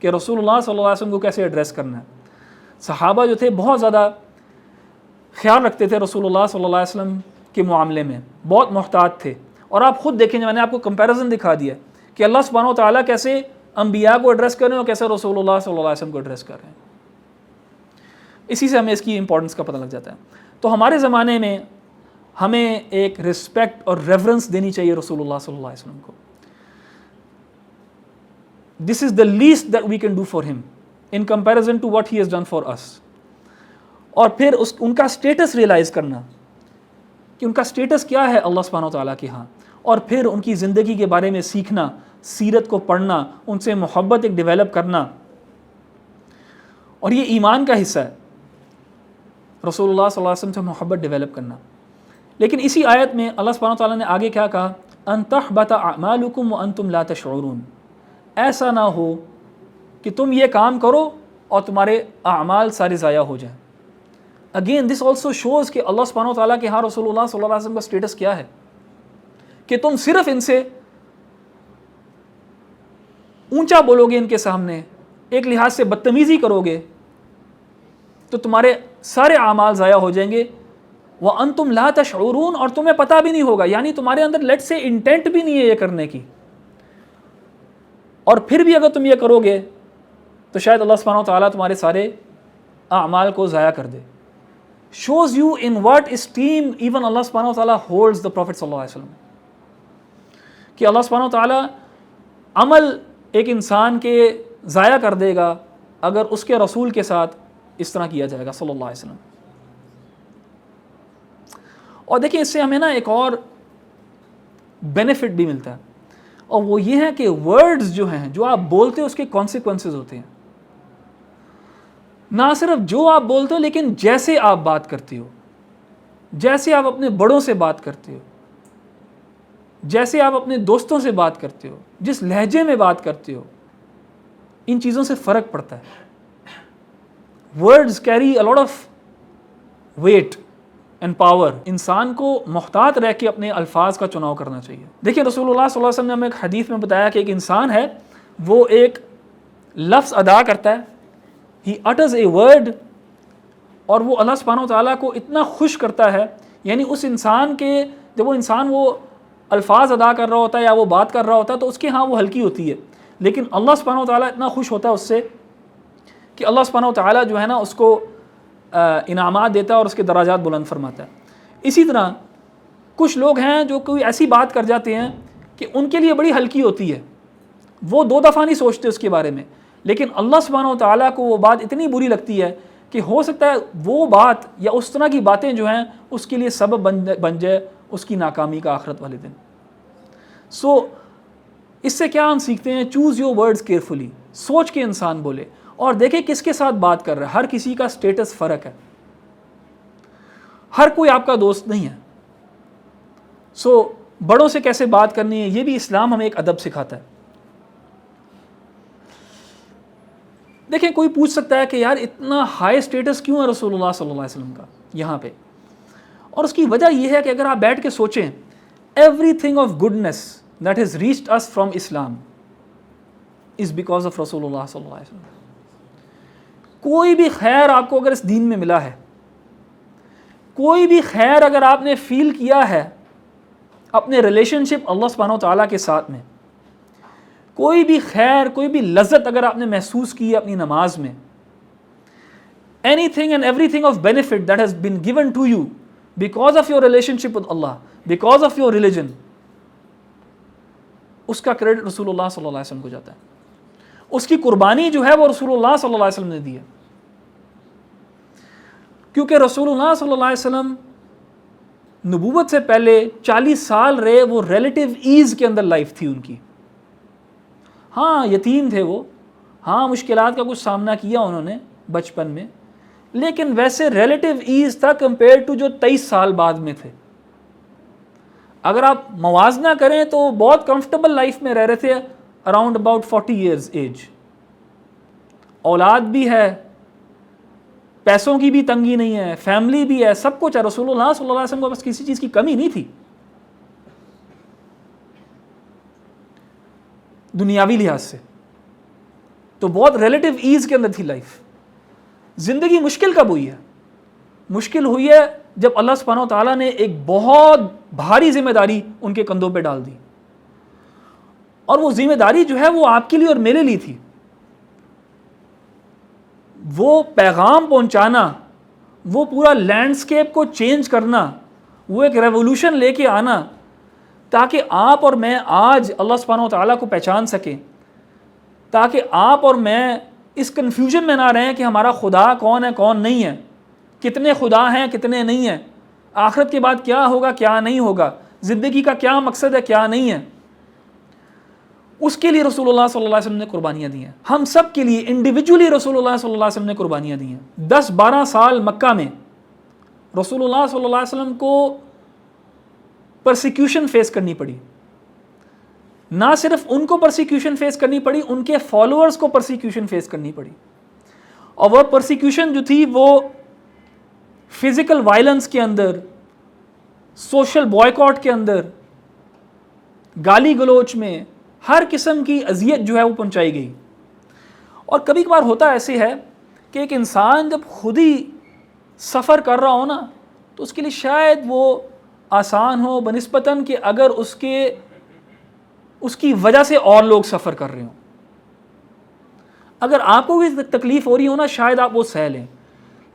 کہ رسول اللہ صلی اللہ علیہ وسلم کو کیسے ایڈریس کرنا ہے. صحابہ جو تھے بہت زیادہ خیال رکھتے تھے رسول اللہ صلی اللہ علیہ وسلم کے معاملے میں، بہت محتاط تھے. اور آپ خود دیکھیں، میں نے آپ کو کمپیریزن دکھا دیا کہ اللہ سبحانہ و تعالیٰ کیسے انبیاء کو ایڈریس کر رہے ہیں اور کیسے رسول اللہ صلی اللہ علیہ وسلم کو ایڈریس کر رہے ہیں. اسی سے ہمیں اس کی امپورٹنس کا پتہ لگ جاتا ہے. تو ہمارے زمانے میں ہمیں ایک رسپیکٹ اور ریورنس دینی چاہیے رسول اللہ صلی اللہ علیہ وسلم کو. This is the least that we can do for him in comparison to what he has done for us. اور پھر ان کا اسٹیٹس ریئلائز کرنا کہ ان کا اسٹیٹس کیا ہے اللہ سبحانہ و تعالیٰ کے ہاں، اور پھر ان کی زندگی کے بارے میں سیکھنا، سیرت کو پڑھنا، ان سے محبت ایک ڈیولپ کرنا. اور یہ ایمان کا حصہ ہے رسول اللہ صلی اللہ علیہ وسلم سے محبت ڈیولپ کرنا. لیکن اسی آیت میں اللہ سبحانہ و تعالیٰ نے آگے کیا کہا، ان تحبط اعمالکم وانتم لا تشعرون. ایسا نہ ہو کہ تم یہ کام کرو اور تمہارے اعمال سارے ضائع ہو جائیں. اگین دس آلسو شوز کہ اللہ سبحانہ و تعالیٰ کے ہاں رسول اللہ صلی اللہ علیہ وسلم کا اسٹیٹس کیا ہے، کہ تم صرف ان سے اونچا بولو گے، ان کے سامنے ایک لحاظ سے بدتمیزی کرو گے تو تمہارے سارے اعمال ضائع ہو جائیں گے. وَأَنْتُمْ لَا تَشْعُرُونَ، اور تمہیں پتہ بھی نہیں ہوگا، یعنی تمہارے اندر لیٹ سے انٹینٹ بھی نہیں ہے یہ کرنے کی. اور پھر بھی اگر تم یہ کرو گے تو شاید اللہ سبحانہ و تعالیٰ تمہارے سارے اعمال کو ضائع کر دے. shows you in what esteem even Allah subhanahu wa ta'ala holds the Prophet sallallahu alaihi wasallam. کہ اللہ سبحانہ و تعالیٰ عمل ایک انسان کے ضائع کر دے گا اگر اس کے رسول کے ساتھ اس طرح کیا جائے گا صلی اللہ علیہ وسلم. اور دیکھیں اس سے ہمیں نا ایک اور بینیفٹ بھی ملتا ہے, اور وہ یہ ہے کہ ورڈز جو ہیں جو آپ بولتے ہو اس کے کانسیکوینسز ہوتے ہیں. نہ صرف جو آپ بولتے ہو لیکن جیسے آپ بات کرتے ہو, جیسے آپ اپنے بڑوں سے بات کرتے ہو, جیسے آپ اپنے دوستوں سے بات کرتے ہو, جس لہجے میں بات کرتے ہو, ان چیزوں سے فرق پڑتا ہے. Words carry a lot of weight and power. انسان کو محتاط رہ کے اپنے الفاظ کا چناؤ کرنا چاہیے. دیکھیں رسول اللہ صلی اللہ علیہ وسلم نے ہمیں ایک حدیث میں بتایا کہ ایک انسان ہے, وہ ایک لفظ ادا کرتا ہے, ہی اٹرز اے ورڈ, اور وہ اللہ سبحانہ و تعالیٰ کو اتنا خوش کرتا ہے. یعنی اس انسان کے جب وہ انسان وہ الفاظ ادا کر رہا ہوتا ہے یا وہ بات کر رہا ہوتا ہے تو اس کے ہاں وہ ہلکی ہوتی ہے, لیکن اللہ سبحانہ و تعالیٰ اتنا خوش ہوتا ہے اس سے کہ اللہ سبحانہ و تعالیٰ جو ہے نا اس کو انعامات دیتا ہے اور اس کے دراجات بلند فرماتا ہے. اسی طرح کچھ لوگ ہیں جو کوئی ایسی بات کر جاتے ہیں کہ ان کے لیے بڑی ہلکی ہوتی ہے, وہ دو دفعہ نہیں سوچتے اس کے بارے میں, لیکن اللہ سبحانہ و تعالیٰ کو وہ بات اتنی بری لگتی ہے کہ ہو سکتا ہے وہ بات یا اس طرح کی باتیں جو ہیں اس کے لیے سبب بن جائے اس کی ناکامی کا آخرت والے دن. سو اس سے کیا ہم سیکھتے ہیں؟ چوز یور ورڈز کیئرفلی, سوچ کے انسان بولے, اور دیکھیں کس کے ساتھ بات کر رہا ہے. ہر کسی کا سٹیٹس فرق ہے, ہر کوئی آپ کا دوست نہیں ہے. سو بڑوں سے کیسے بات کرنی ہے یہ بھی اسلام ہمیں ایک ادب سکھاتا ہے. دیکھیں کوئی پوچھ سکتا ہے کہ یار اتنا ہائی سٹیٹس کیوں ہے رسول اللہ صلی اللہ علیہ وسلم کا یہاں پہ, اور اس کی وجہ یہ ہے کہ اگر آپ بیٹھ کے سوچیں, everything of goodness that has reached us from Islam is because of رسول اللہ صلی اللہ علیہ وسلم. کوئی بھی خیر آپ کو اگر اس دین میں ملا ہے, کوئی بھی خیر اگر آپ نے فیل کیا ہے اپنے ریلیشن شپ اللہ سبحانہ و تعالیٰ کے ساتھ میں, کوئی بھی خیر, کوئی بھی لذت اگر آپ نے محسوس کی ہے اپنی نماز میں, anything and everything of benefit that has been given to you because of your relationship with Allah, because of your religion, اس کا کریڈٹ رسول اللہ صلی اللہ علیہ وسلم کو جاتا ہے. اس کی قربانی جو ہے وہ رسول اللہ صلی اللہ علیہ وسلم نے دی ہے, کیونکہ رسول اللہ صلی اللہ علیہ وسلم نبوت سے پہلے 40 سال رہے, وہ ریلیٹیو ایز کے اندر لائف تھی ان کی. ہاں یتیم تھے وہ, ہاں مشکلات کا کچھ سامنا کیا انہوں نے بچپن میں, لیکن ویسے ریلیٹیو ایز تھا کمپیئر ٹو جو 23 سال بعد میں تھے. اگر آپ موازنہ کریں تو بہت کمفرٹیبل لائف میں رہ رہے تھے, اراؤنڈ اباؤٹ 40 ایئرز ایج, اولاد بھی ہے, پیسوں کی بھی تنگی نہیں ہے, فیملی بھی ہے, سب کچھ ہے. رسول اللہ صلی اللہ علیہ وسلم کو بس کسی چیز کی کمی نہیں تھی دنیاوی لحاظ سے, تو بہت ریلیٹیو ایز کے اندر تھی لائف. زندگی مشکل کب ہوئی ہے؟ مشکل ہوئی ہے جب اللہ سبحانہ و تعالیٰ نے ایک بہت بھاری ذمہ داری ان کے کندھوں پہ ڈال دی, اور وہ ذمہ داری جو ہے وہ آپ کے لیے اور میرے لیے تھی. وہ پیغام پہنچانا, وہ پورا لینڈسکیپ کو چینج کرنا, وہ ایک ریولوشن لے کے آنا تاکہ آپ اور میں آج اللہ سبحانہ و تعالیٰ کو پہچان سکیں, تاکہ آپ اور میں اس کنفیوژن میں نہ رہیں کہ ہمارا خدا کون ہے کون نہیں ہے, کتنے خدا ہیں کتنے نہیں ہیں, آخرت کے بعد کیا ہوگا کیا نہیں ہوگا, زندگی کا کیا مقصد ہے کیا نہیں ہے. اس کے لیے رسول اللہ صلی اللہ علیہ وسلم نے قربانیاں دی ہیں. ہم سب کے لیے انڈیویجولی رسول اللہ صلی اللہ علیہ وسلم نے قربانیاں دی ہیں. 10-12 سال مکہ میں رسول اللہ صلی اللہ علیہ وسلم کو پرسیکیوشن فیس کرنی پڑی. نہ صرف ان کو پرسیکیوشن فیس کرنی پڑی, ان کے فالوورز کو پرسیکیوشن فیس کرنی پڑی. اور وہ پرسیکیوشن جو تھی وہ فزیکل وائلنس کے اندر, سوشل بوائیکاٹ کے اندر, گالی گلوچ میں, ہر قسم کی اذیت جو ہے وہ پہنچائی گئی. اور کبھی کبھار ہوتا ایسے ہے کہ ایک انسان جب خود ہی سفر کر رہا ہو نا تو اس کے لیے شاید وہ آسان ہو بنسبتاً کہ اگر اس کی وجہ سے اور لوگ سفر کر رہے ہوں. اگر آپ کو بھی تکلیف ہو رہی ہو نا شاید آپ وہ سہ لیں,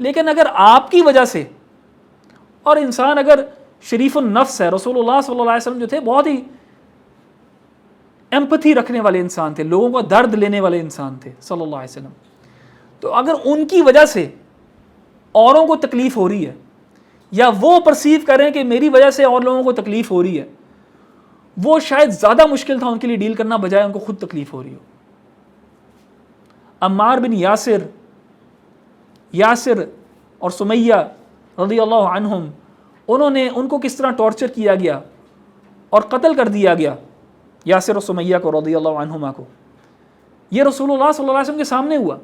لیکن اگر آپ کی وجہ سے اور انسان اگر شریف النفس ہے، رسول اللہ صلی اللہ علیہ وسلم جو تھے بہت ہی ایمپتھی رکھنے والے انسان تھے، لوگوں کا درد لینے والے انسان تھے صلی اللہ علیہ وسلم. تو اگر ان کی وجہ سے اوروں کو تکلیف ہو رہی ہے، یا وہ پرسیو کریں کہ میری وجہ سے اور لوگوں کو تکلیف ہو رہی ہے، وہ شاید زیادہ مشکل تھا ان کے لیے ڈیل کرنا بجائے ان کو خود تکلیف ہو رہی ہو. عمار بن یاسر اور سمیہ رضی اللہ عنہم، ان کو کس طرح ٹارچر کیا گیا اور قتل کر دیا گیا، یاسر اور سمیہ کو رضی اللہ عنہما کو. یہ رسول اللہ صلی اللہ علیہ وسلم کے سامنے ہوا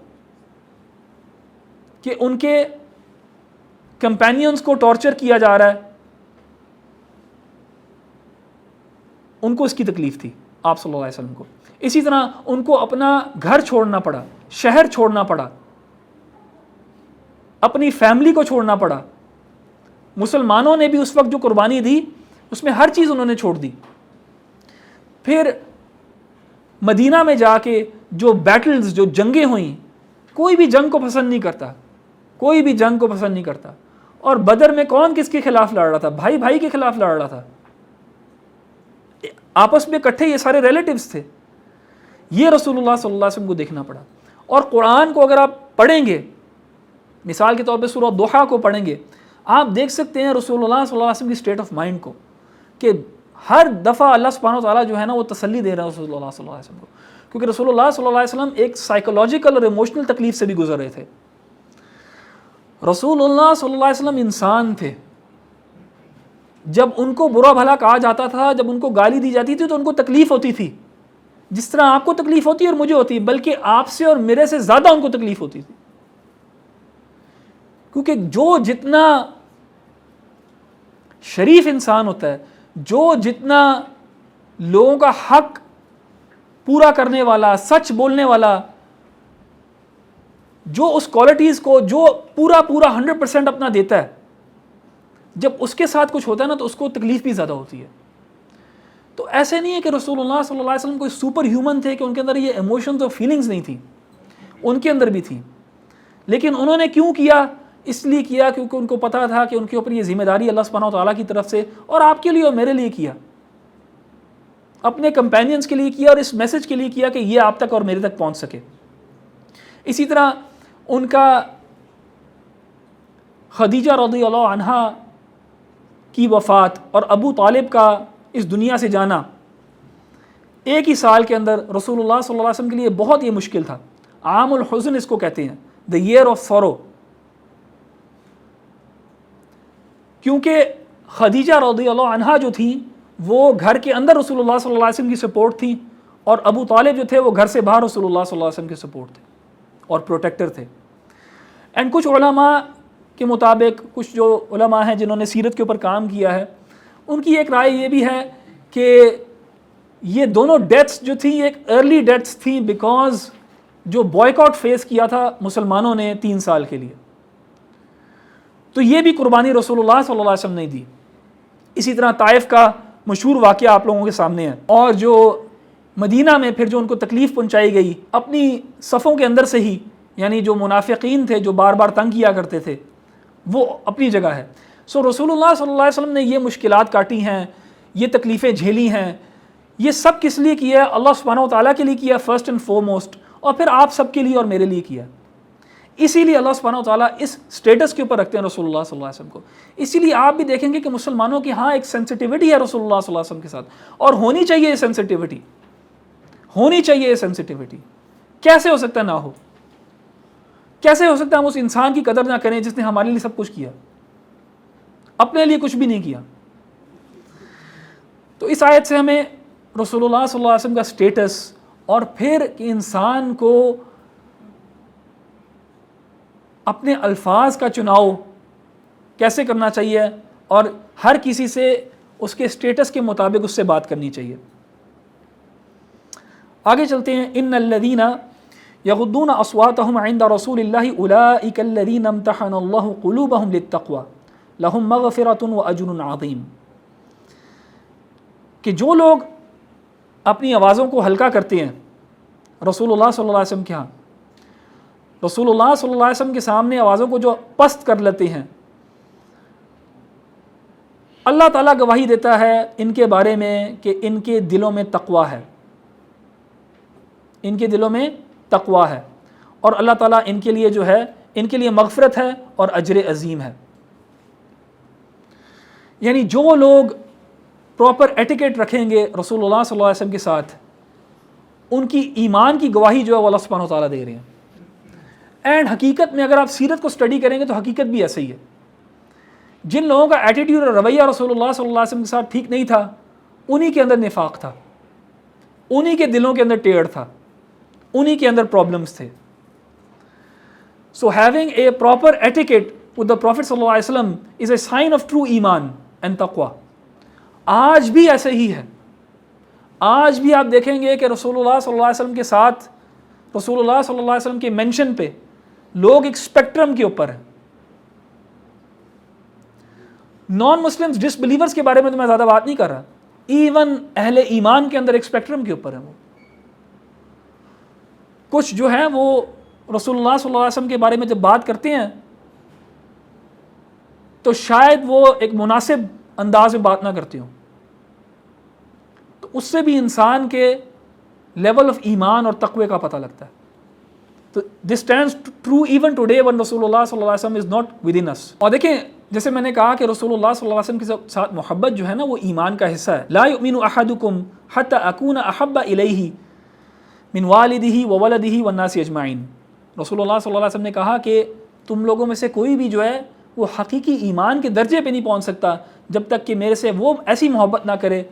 کہ ان کے کمپینینز کو ٹارچر کیا جا رہا ہے، ان کو اس کی تکلیف تھی آپ صلی اللہ علیہ وسلم کو. اسی طرح ان کو اپنا گھر چھوڑنا پڑا، شہر چھوڑنا پڑا، اپنی فیملی کو چھوڑنا پڑا. مسلمانوں نے بھی اس وقت جو قربانی دی اس میں ہر چیز انہوں نے چھوڑ دی. پھر مدینہ میں جا کے جو بیٹلز، جو جنگیں ہوئیں، کوئی بھی جنگ کو پسند نہیں کرتا، کوئی بھی جنگ کو پسند نہیں کرتا. اور بدر میں کون کس کے خلاف لڑ رہا تھا؟ بھائی بھائی کے خلاف لڑ رہا تھا، آپس میں اکٹھے یہ سارے ریلیٹیوز تھے. یہ رسول اللہ صلی اللہ علیہ وسلم کو دیکھنا پڑا. اور قرآن کو اگر آپ پڑھیں گے، مثال کے طور پہ سورہ ضحیٰ کو پڑھیں گے، آپ دیکھ سکتے ہیں رسول اللہ صلی اللہ علیہ وسلم کی اسٹیٹ آف مائنڈ کو، کہ ہر دفعہ اللہ سبحانہ و تعالیٰ جو ہے نا وہ تسلی دے رہا ہے رسول اللہ صلی اللہ علیہ وسلم کو، کیونکہ رسول اللہ صلی اللہ علیہ وسلم ایک سائیکولوجیکل اور ایموشنل تکلیف سے بھی گزر رہے تھے. رسول اللہ صلی اللہ علیہ وسلم انسان تھے. جب ان کو برا بھلا کہا جاتا تھا، جب ان کو گالی دی جاتی تھی تو ان کو تکلیف ہوتی تھی، جس طرح آپ کو تکلیف ہوتی ہے اور مجھے ہوتی ہے، بلکہ آپ سے اور میرے سے زیادہ ان کو تکلیف ہوتی تھی. کیونکہ جو جتنا شریف انسان ہوتا ہے، جو جتنا لوگوں کا حق پورا کرنے والا، سچ بولنے والا، جو اس کوالٹیز کو جو پورا 100% اپنا دیتا ہے، جب اس کے ساتھ کچھ ہوتا ہے نا تو اس کو تکلیف بھی زیادہ ہوتی ہے. تو ایسے نہیں ہے کہ رسول اللہ صلی اللہ علیہ وسلم کوئی سپر ہیومن تھے کہ ان کے اندر یہ ایموشنز اور فیلنگز نہیں تھیں، ان کے اندر بھی تھیں. لیکن انہوں نے کیوں کیا؟ اس لیے کیا کیونکہ ان کو پتا تھا کہ ان کے اوپر یہ ذمہ داری اللہ سبحانہ و تعالیٰ کی طرف سے، اور آپ کے لیے اور میرے لیے کیا، اپنے کمپینینز کے لیے کیا، اور اس میسج کے لیے کیا کہ یہ آپ تک اور میرے تک پہنچ سکے. اسی طرح ان کا خدیجہ رضی اللہ عنہا کی وفات اور ابو طالب کا اس دنیا سے جانا ایک ہی سال کے اندر رسول اللہ صلی اللہ علیہ وسلم کے لیے بہت یہ مشکل تھا. عام الحزن اس کو کہتے ہیں، دا ایئر آف سورو. کیونکہ خدیجہ رضی اللہ عنہا جو تھیں وہ گھر کے اندر رسول اللہ صلی اللہ علیہ وسلم کی سپورٹ تھی، اور ابو طالب جو تھے وہ گھر سے باہر رسول اللہ صلی اللہ علیہ وسلم کے سپورٹ تھے اور پروٹیکٹر تھے. اینڈ کچھ علماء کے مطابق، کچھ جو علماء ہیں جنہوں نے سیرت کے اوپر کام کیا ہے، ان کی ایک رائے یہ بھی ہے کہ یہ دونوں ڈیتھس جو تھیں ایک ارلی ڈیتھس تھیں، بیکاز جو بوائیکاٹ فیس کیا تھا مسلمانوں نے 3 سال کے لیے، تو یہ بھی قربانی رسول اللہ صلی اللہ علیہ وسلم نے دی. اسی طرح طائف کا مشہور واقعہ آپ لوگوں کے سامنے ہے، اور جو مدینہ میں پھر جو ان کو تکلیف پہنچائی گئی اپنی صفوں کے اندر سے ہی، یعنی جو منافقین تھے جو بار بار تنگ کیا کرتے تھے، وہ اپنی جگہ ہے. سو رسول اللہ صلی اللہ علیہ وسلم نے یہ مشکلات کاٹی ہیں، یہ تکلیفیں جھیلی ہیں، یہ سب کس لیے کیا ہے؟ اللہ سبحانہ و تعالیٰ کے لیے کیا فرسٹ اینڈ فورموسٹ، اور پھر آپ سب کے لیے اور میرے لیے کیا. اسی لیے اللہ سبحانہ و تعالیٰ اس سٹیٹس کے اوپر رکھتے ہیں رسول اللہ صلی اللہ علیہ وسلم کو. اسی لیے آپ بھی دیکھیں گے کہ مسلمانوں کی ایک سینسٹیوٹی ہے رسول اللہ صلی اللہ علیہ وسلم کے ساتھ، اور ہونی چاہیے یہ سینسٹیوٹی، ہونی چاہیے یہ سینسٹیوٹی. کیسے ہو سکتا ہے نہ ہو؟ کیسے ہو سکتا ہے ہم اس انسان کی قدر نہ کریں جس نے ہمارے لیے سب کچھ کیا، اپنے لیے کچھ بھی نہیں کیا؟ تو اس آیت سے ہمیں رسول اللہ صلی اللہ علیہ وسلم کا سٹیٹس، اور پھر کہ انسان کو اپنے الفاظ کا چناؤ کیسے کرنا چاہیے، اور ہر کسی سے اس کے سٹیٹس کے مطابق اس سے بات کرنی چاہیے. آگے چلتے ہیں. ان الذین یغضون اصواتهم عند رسول اللہ اولئک الذین امتحن اللہ قلوبهم للتقوی لهم مغفرۃ واجر عظیم. کہ جو لوگ اپنی آوازوں کو ہلکا کرتے ہیں رسول اللہ صلی اللہ علیہ وسلم کے ہاں، رسول اللہ صلی اللہ علیہ وسلم کے سامنے آوازوں کو جو پست کر لیتے ہیں، اللہ تعالیٰ گواہی دیتا ہے ان کے بارے میں کہ ان کے دلوں میں تقوی ہے، ان کے دلوں میں تقوی ہے، اور اللہ تعالیٰ ان کے لیے جو ہے ان کے لیے مغفرت ہے اور اجر عظیم ہے۔ یعنی جو لوگ پراپر ایٹیکیٹ رکھیں گے رسول اللہ صلی اللہ علیہ وسلم کے ساتھ، ان کی ایمان کی گواہی جو ہے وہ اللہ سبحانہ و تعالیٰ دے رہے ہیں۔ اینڈ حقیقت میں اگر آپ سیرت کو اسٹڈی کریں گے تو حقیقت بھی ایسا ہی ہے۔ جن لوگوں کا ایٹیٹیوڈ اور رویہ رسول اللہ صلی اللہ علیہ وسلم کے ساتھ ٹھیک نہیں تھا، انہی کے اندر نفاق تھا، انہی کے دلوں کے اندر ٹیڑھ تھا، انہی کے اندر پرابلمس تھے۔ So having a proper etiquette with the prophet صلی اللہ علیہ وسلم is a sign of true ایمان اینڈ تقوی۔ آج بھی ایسے ہی ہے، آج بھی آپ دیکھیں گے کہ رسول اللہ صلی اللہ علیہ وسلم کے ساتھ، رسول اللہ صلی اللہ علیہ وسلم کے مینشن پہ لوگ ایک اسپیکٹرم کے اوپر ہیں۔ نان مسلمز ڈس بلیورز کے بارے میں تو میں زیادہ بات نہیں کر رہا، ایون اہل ایمان کے اندر ایک اسپیکٹرم کے اوپر ہیں۔ وہ کچھ جو ہیں وہ رسول اللہ صلی اللہ علیہ وسلم کے بارے میں جب بات کرتے ہیں تو شاید وہ ایک مناسب انداز میں بات نہ کرتے ہوں، تو اس سے بھی انسان کے لیول آف ایمان اور تقوی کا پتہ لگتا ہے۔ تو this stands true even today when رسول اللہ صلی اللہ علیہ وسلم از ناٹ ود ان اس۔ اور دیکھیں جیسے میں نے کہا کہ رسول اللہ صلی اللہ علیہ وسلم کے ساتھ محبت جو ہے نا وہ ایمان کا حصہ ہے۔ لا یؤمن احدکم حتی اکون احب الیہ من والدہ وولدہ والناس اجمعین۔ رسول اللہ صلی اللہ علیہ وسلم نے کہا کہ تم لوگوں میں سے کوئی بھی جو ہے وہ حقیقی ایمان کے درجے پہ نہیں پہنچ سکتا جب تک کہ میرے سے وہ ایسی محبت نہ کرے،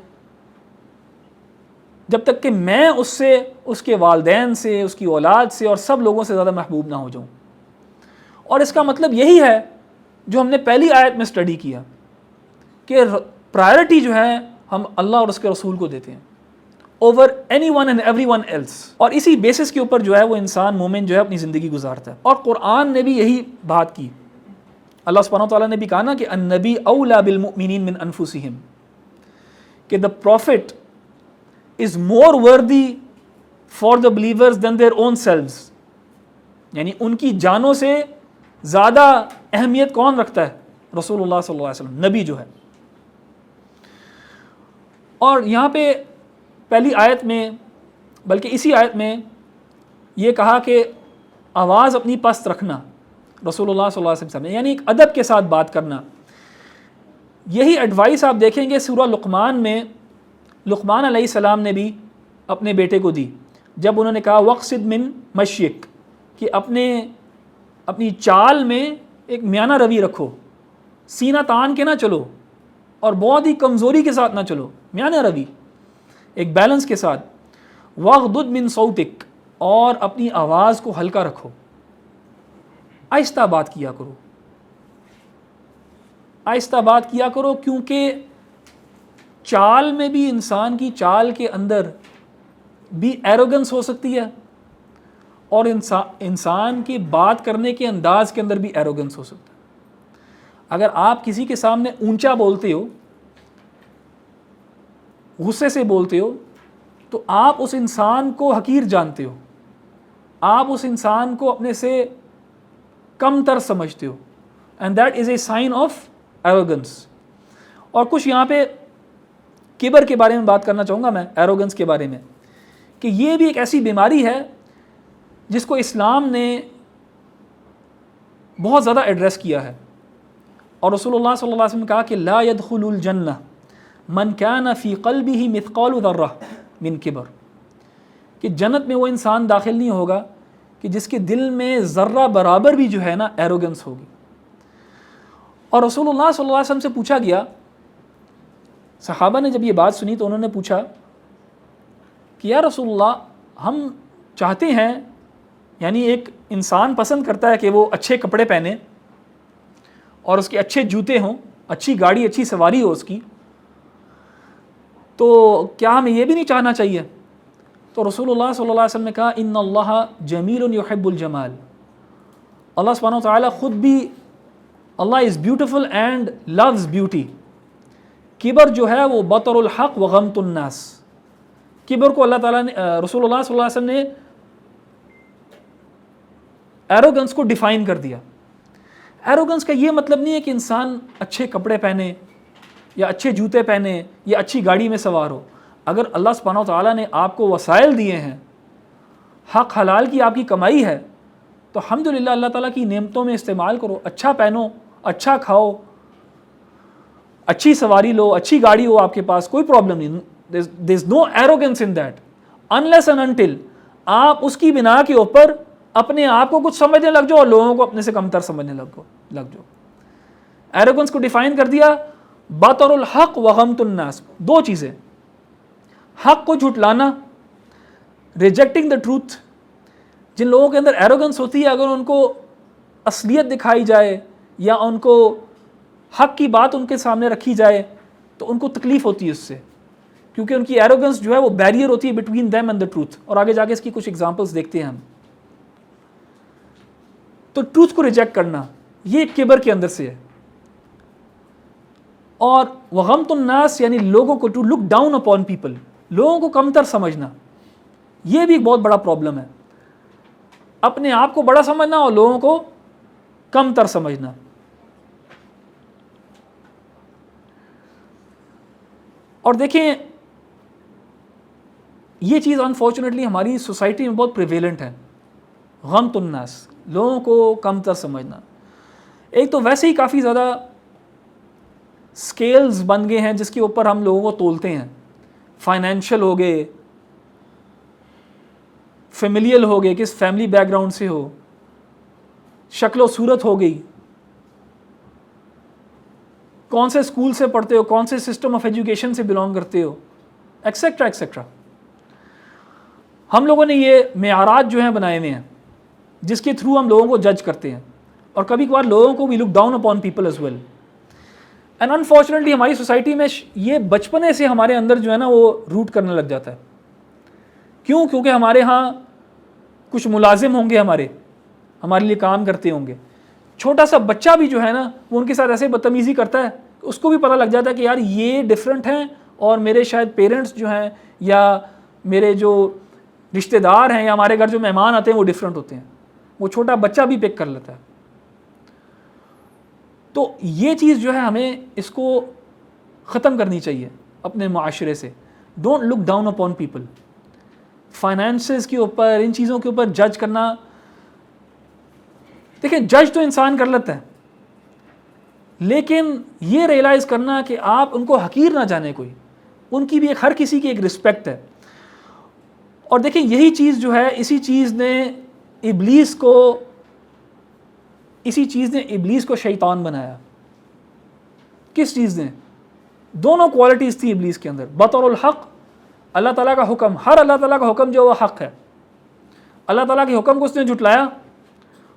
جب تک کہ میں اس سے، اس کے والدین سے، اس کی اولاد سے اور سب لوگوں سے زیادہ محبوب نہ ہو جاؤں۔ اور اس کا مطلب یہی ہے جو ہم نے پہلی آیت میں اسٹڈی کیا کہ پرائرٹی جو ہے ہم اللہ اور اس کے رسول کو دیتے ہیں over anyone and everyone else, اور اسی بیسس کے اوپر جو ہے وہ انسان مومن جو ہے اپنی زندگی گزارتا ہے۔ اور قرآن نے بھی یہی بات کی، اللہ سبحانہ و تعالیٰ نے بھی کہا نا کہ النبی اولیٰ بالمؤمنین من انفسہم، کہ دا profit is more worthy for the believers than their own selves، یعنی ان کی جانوں سے زیادہ اہمیت کون رکھتا ہے؟ رسول اللہ صلی اللہ علیہ وسلم، نبی جو ہے۔ اور یہاں پہ پہلی آیت میں، بلکہ اسی آیت میں یہ کہا کہ آواز اپنی پست رکھنا رسول اللہ صلی اللہ علیہ وسلم، یعنی ایک ادب کے ساتھ بات کرنا۔ یہی ایڈوائس آپ دیکھیں گے سورہ لقمان میں، لقمان علیہ السلام نے بھی اپنے بیٹے کو دی جب انہوں نے کہا وقصد من مشیک، کہ اپنی چال میں ایک میانہ روی رکھو، سینہ تان کے نہ چلو اور بہت ہی کمزوری کے ساتھ نہ چلو، میانہ روی، ایک بیلنس کے ساتھ۔ وغضض من صوتک، اور اپنی آواز کو ہلکا رکھو، آہستہ بات کیا کرو، آہستہ بات کیا کرو، کیونکہ چال میں بھی، انسان کی چال کے اندر بھی ایروگنس ہو سکتی ہے، اور انسان کی بات کرنے کے انداز کے اندر بھی ایروگنس ہو سکتا ہے۔ اگر آپ کسی کے سامنے اونچا بولتے ہو، غصے سے بولتے ہو، تو آپ اس انسان کو حقیر جانتے ہو، آپ اس انسان کو اپنے سے کم تر سمجھتے ہو، and that is a sign of arrogance. اور کچھ یہاں پہ کبر کے بارے میں بات کرنا چاہوں گا میں، ایروگنس کے بارے میں، کہ یہ بھی ایک ایسی بیماری ہے جس کو اسلام نے بہت زیادہ ایڈریس کیا ہے۔ اور رسول اللہ صلی اللہ علیہ وسلم نے کہا کہ لا يدخل الجنہ من كان فی قلبہ مثقال ذرہ من کبر، کہ جنت میں وہ انسان داخل نہیں ہوگا کہ جس کے دل میں ذرہ برابر بھی جو ہے نا ایروگنس ہوگی۔ اور رسول اللہ صلی اللہ علیہ وسلم سے پوچھا گیا، صحابہ نے جب یہ بات سنی تو انہوں نے پوچھا کہ یا رسول اللہ، ہم چاہتے ہیں، یعنی ایک انسان پسند کرتا ہے کہ وہ اچھے کپڑے پہنے اور اس کے اچھے جوتے ہوں، اچھی گاڑی، اچھی سواری ہو اس کی، تو کیا ہمیں یہ بھی نہیں چاہنا چاہیے؟ تو رسول اللہ صلی اللہ علیہ وسلم نے کہا ان اللہ جمیل یحب الجمال، اللہ سبحانہ و تعالیٰ خود بھی، Allah is beautiful and loves beauty. کبر جو ہے وہ بطر الحق و غمط الناس، کبر کو اللہ تعالیٰ نے، رسول اللہ صلی اللہ علیہ وسلم نے ایروگنس کو ڈیفائن کر دیا۔ ایروگنس کا یہ مطلب نہیں ہے کہ انسان اچھے کپڑے پہنے یا اچھے جوتے پہنے یا اچھی گاڑی میں سوار ہو. اگر اللہ سبحانہ و تعالیٰ نے آپ کو وسائل دیے ہیں, حق حلال کی آپ کی کمائی ہے, تو الحمدللہ اللہ تعالیٰ کی نعمتوں میں استعمال کرو. اچھا پہنو, اچھا کھاؤ, اچھی سواری لو, اچھی گاڑی ہو آپ کے پاس, کوئی پرابلم نہیں. there is no arrogance in that unless and until آپ اس کی بنا کے اوپر اپنے آپ کو کچھ سمجھنے لگ جاؤ اور لوگوں کو اپنے سے کمتر سمجھنے لگ جاؤ. ایروگنس کو ڈیفائن کر دیا, بطر الحق وغمت الناس, دو چیزیں, حق کو جھٹلانا, ریجیکٹنگ دا ٹروتھ. جن لوگوں کے اندر ایروگنس ہوتی ہے, اگر ان کو اصلیت دکھائی جائے یا ان کو حق کی بات ان کے سامنے رکھی جائے تو ان کو تکلیف ہوتی ہے اس سے, کیونکہ ان کی ایروگنس جو ہے وہ بیریئر ہوتی ہے between them and the truth. اور آگے جا کے اس کی کچھ ایگزامپلس دیکھتے ہیں ہم. تو ٹروتھ کو ریجیکٹ کرنا یہ کبر کے اندر سے ہے. اور وغمت الناس یعنی لوگوں کو, to look down upon people, لوگوں کو کمتر سمجھنا, یہ بھی ایک بہت بڑا پرابلم ہے. اپنے آپ کو بڑا سمجھنا اور لوگوں کو کمتر سمجھنا. اور دیکھیں یہ چیز انفارچونیٹلی ہماری سوسائٹی میں بہت پریویلنٹ ہے, غمت الناس, لوگوں کو کمتر سمجھنا. ایک تو ویسے ہی کافی زیادہ سکیلز بن گئے ہیں جس کے اوپر ہم لوگوں کو تولتے ہیں. فائنینشیل ہو گئے, فیملیل ہو گئے, کس فیملی بیک گراؤنڈ سے ہو, شکل و صورت ہو گئی, کون سے اسکول سے پڑھتے ہو, کون سے سسٹم آف ایجوکیشن سے بلانگ کرتے ہو, ایکسیٹرا ایکسیٹرا. ہم لوگوں نے یہ معیارات جو ہیں بنائے ہوئے ہیں جس کے تھرو ہم لوگوں کو جج کرتے ہیں, اور کبھی کبھار لوگوں کو we look down upon people as well. And unfortunately ہماری سوسائٹی میں یہ بچپنے سے ہمارے اندر جو ہے نا وہ روٹ کرنے لگ جاتا ہے. کیوں؟ کیونکہ ہمارے ہاں کچھ ملازم ہوں گے, ہمارے لیے کام کرتے ہوں گے. چھوٹا سا بچہ بھی جو ہے نا وہ ان کے ساتھ ایسے بدتمیزی کرتا ہے, اس کو بھی پتہ لگ جاتا ہے کہ یار یہ ڈفرینٹ ہیں, اور میرے شاید پیرنٹس جو ہیں یا میرے جو رشتہ دار ہیں یا ہمارے گھر جو مہمان آتے ہیں وہ ڈفرینٹ ہوتے ہیں. وہ چھوٹا بچہ بھی پک کر لیتا ہے. تو یہ چیز جو ہے ہمیں اس کو ختم کرنی چاہیے اپنے معاشرے سے. Don't look down upon people. Finances کے اوپر, ان چیزوں کے اوپر جج کرنا, دیکھیں جج تو انسان کر لیتا ہے, لیکن یہ ریئلائز کرنا کہ آپ ان کو حقیر نہ جانے, کوئی ان کی بھی ہر کسی کی ایک رسپیکٹ ہے. اور دیکھیں یہی چیز جو ہے, اسی چیز نے ابلیس کو شیطان بنایا. کس چیز نے؟ دونوں کوالٹیز تھی ابلیس کے اندر. بطر الحق, اللہ تعالیٰ کا حکم, ہر اللہ تعالیٰ کا حکم جو وہ حق ہے, اللہ تعالیٰ کے حکم کو اس نے جھٹلایا.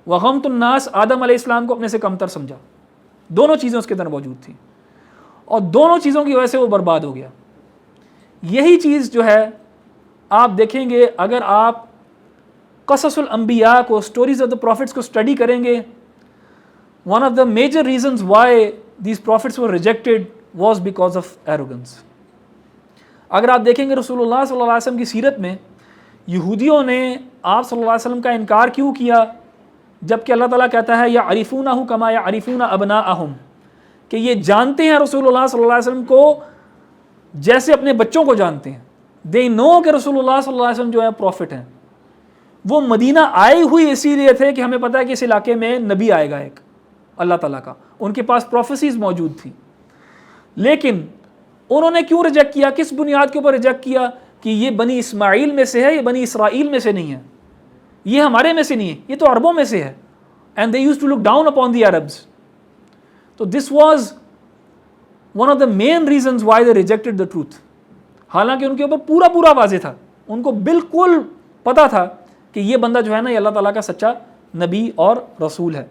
وغمت الناس, آدم علیہ السلام کو اپنے سے کمتر سمجھا. دونوں چیزیں اس کے اندر موجود تھیں, اور دونوں چیزوں کی وجہ سے وہ برباد ہو گیا. یہی چیز جو ہے آپ دیکھیں گے اگر آپ قصص الانبیاء کو, اسٹوریز آف دا پروفٹس کو اسٹڈی کریں گے. One of the major reasons why these prophets were rejected was because of arrogance. اگر آپ دیکھیں گے رسول اللہ صلی اللہ علیہ وسلم کی سیرت میں یہودیوں نے آپ صلی اللہ علیہ وسلم کا انکار کیوں کیا, جبکہ اللہ تعالیٰ کہتا ہے یعرفونہ کما یعرفون ابناءہم, کہ یہ جانتے ہیں رسول اللہ صلی اللہ علیہ وسلم کو جیسے اپنے بچوں کو جانتے ہیں. دے نو کہ رسول اللہ صلی اللہ علیہ وسلم جو ہے پروفٹ ہیں. وہ مدینہ آئے ہوئی اسی لیے تھے کہ ہمیں پتہ ہے کہ اس علاقے میں نبی آئے گا ایک اللہ تعالیٰ کا. ان کے پاس پروفیسیز موجود تھیں, لیکن انہوں نے کیوں ریجیکٹ کیا؟ کس بنیاد کے اوپر ریجیکٹ کیا؟ کہ یہ بنی اسماعیل میں سے ہے, یہ بنی اسرائیل میں سے نہیں ہے, یہ ہمارے میں سے نہیں ہے, یہ تو عربوں میں سے ہے. And they use to look down upon the Arabs. تو this was one of the main reasons why they rejected the truth. حالانکہ ان کے اوپر پورا واضح تھا, ان کو بالکل پتا تھا کہ یہ بندہ جو ہے نا یہ اللہ تعالیٰ کا سچا نبی اور رسول ہے.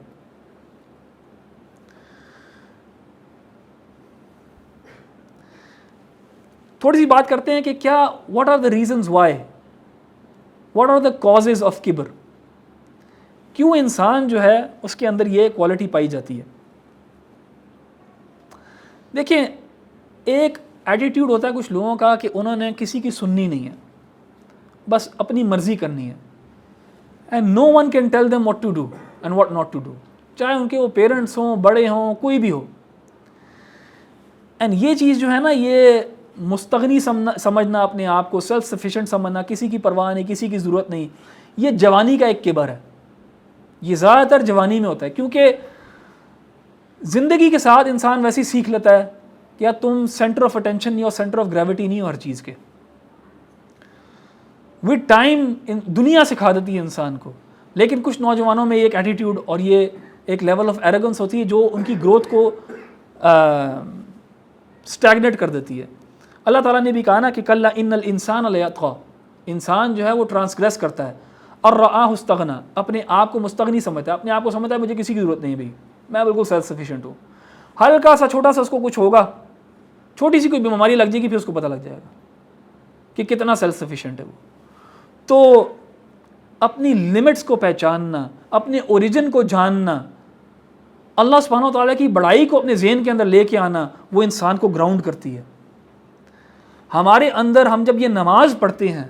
تھوڑی سی بات کرتے ہیں کہ کیا what are the reasons why, what are the causes of کبر. کیوں انسان جو ہے اس کے اندر یہ کوالٹی پائی جاتی ہے. دیکھیں ایک ایٹیٹیوڈ ہوتا ہے کچھ لوگوں کا کہ انہوں نے کسی کی سننی نہیں ہے, بس اپنی مرضی کرنی ہے. And no one can tell them what to do and what not to do, چاہے ان کے وہ پیرنٹس ہوں, بڑے ہوں, کوئی بھی ہو. اینڈ یہ چیز جو ہے نا، یہ مستغنی سمجھنا، اپنے آپ کو سیلف سفیشینٹ سمجھنا، کسی کی پرواہ نہیں، کسی کی ضرورت نہیں، یہ جوانی کا ایک کبر ہے. یہ زیادہ تر جوانی میں ہوتا ہے، کیونکہ زندگی کے ساتھ انسان ویسے ہی سیکھ لیتا ہے کہ یا تم سینٹر آف اٹینشن نہیں ہو، سینٹر آف گریوٹی نہیں ہو ہر چیز کے. ود ٹائم دنیا سکھا دیتی ہے انسان کو. لیکن کچھ نوجوانوں میں ایک ایٹیٹیوڈ اور یہ ایک لیول آف ایروگنس ہوتی ہے جو ان کی گروتھ کو اسٹیگنیٹ کر دیتی ہے. اللہ تعالیٰ نے بھی کہا نا کہ کلا ان الانسان لیطغی، انسان جو ہے وہ ٹرانسگریس کرتا ہے. اور رآہ استغنی، اپنے آپ کو مستغنی سمجھتا ہے، اپنے آپ کو سمجھتا ہے مجھے کسی کی ضرورت نہیں ہے، بھائی میں بالکل سیلف سفیشینٹ ہوں. ہلکا سا چھوٹا سا اس کو کچھ ہوگا، چھوٹی سی کوئی بیماری لگ جائے گی، پھر اس کو پتہ لگ جائے گا کہ کتنا سیلف سفیشینٹ ہے وہ. تو اپنی لمٹس کو پہچاننا، اپنے اوریجن کو جاننا، اللہ سبحانہ و تعالیٰ کی بڑائی کو اپنے ذہن کے اندر لے کے آنا، وہ انسان کو گراؤنڈ کرتی ہے. ہمارے اندر ہم جب یہ نماز پڑھتے ہیں،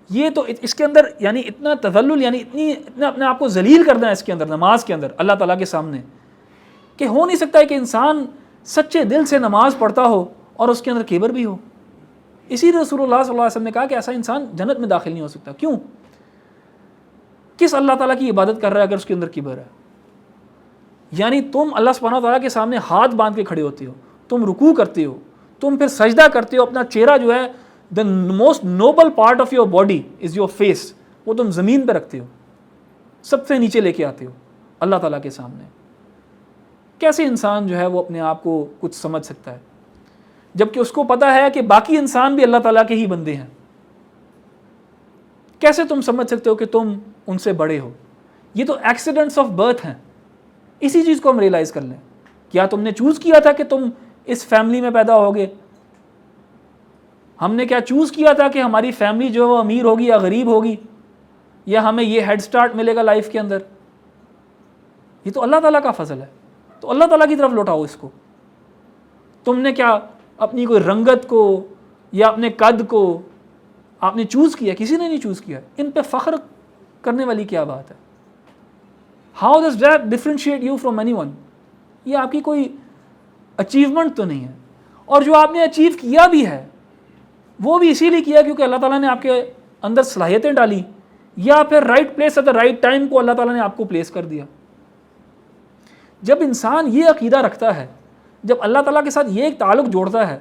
یہ تو اس کے اندر یعنی اتنا تذلل، یعنی اتنا اپنے آپ کو ذلیل کرنا ہے اس کے اندر، نماز کے اندر اللہ تعالیٰ کے سامنے، کہ ہو نہیں سکتا ہے کہ انسان سچے دل سے نماز پڑھتا ہو اور اس کے اندر کبر بھی ہو. اسی رسول اللہ صلی اللہ علیہ وسلم نے کہا کہ ایسا انسان جنت میں داخل نہیں ہو سکتا. کیوں؟ کس اللہ تعالیٰ کی عبادت کر رہا ہے اگر اس کے اندر کبر ہے؟ یعنی تم اللہ سبحانہ وتعالیٰ کے سامنے ہاتھ باندھ کے کھڑے ہوتے ہو، تم رکوع کرتے ہو، تم پھر سجدہ کرتے ہو، اپنا چہرہ جو ہے the most noble part of your body is your face، وہ تم زمین پہ رکھتے ہو، سب سے نیچے لے کے آتے ہو اللہ تعالیٰ کے سامنے. کیسے انسان جو ہے وہ اپنے آپ کو کچھ سمجھ سکتا ہے جبکہ اس کو پتہ ہے کہ باقی انسان بھی اللہ تعالیٰ کے ہی بندے ہیں؟ کیسے تم سمجھ سکتے ہو کہ تم ان سے بڑے ہو؟ یہ تو ایکسیڈنٹس آف برتھ ہیں. اسی چیز کو ہم ریئلائز کر لیں. کیا تم نے چوز کیا تھا کہ تم اس فیملی میں پیدا ہوگے؟ ہم نے کیا چوز کیا تھا کہ ہماری فیملی جو ہے وہ امیر ہوگی یا غریب ہوگی، یا ہمیں یہ ہیڈ سٹارٹ ملے گا لائف کے اندر؟ یہ تو اللہ تعالیٰ کا فضل ہے. تو اللہ تعالیٰ کی طرف لوٹاؤ اس کو. تم نے کیا اپنی کوئی رنگت کو یا اپنے قد کو آپ نے چوز کیا؟ کسی نے نہیں چوز کیا. ان پہ فخر کرنے والی کیا بات ہے؟ How does that differentiate you from any one? یہ آپ کی کوئی اچیومنٹ تو نہیں ہے. اور جو آپ نے اچیو کیا بھی ہے وہ بھی اسی لیے کیا کیونکہ اللہ تعالیٰ نے آپ کے اندر صلاحیتیں ڈالی، یا پھر right place at the right time کو اللہ تعالیٰ نے آپ کو پلیس کر دیا. جب انسان یہ عقیدہ رکھتا ہے، جب اللہ تعالیٰ کے ساتھ یہ ایک تعلق جوڑتا ہے،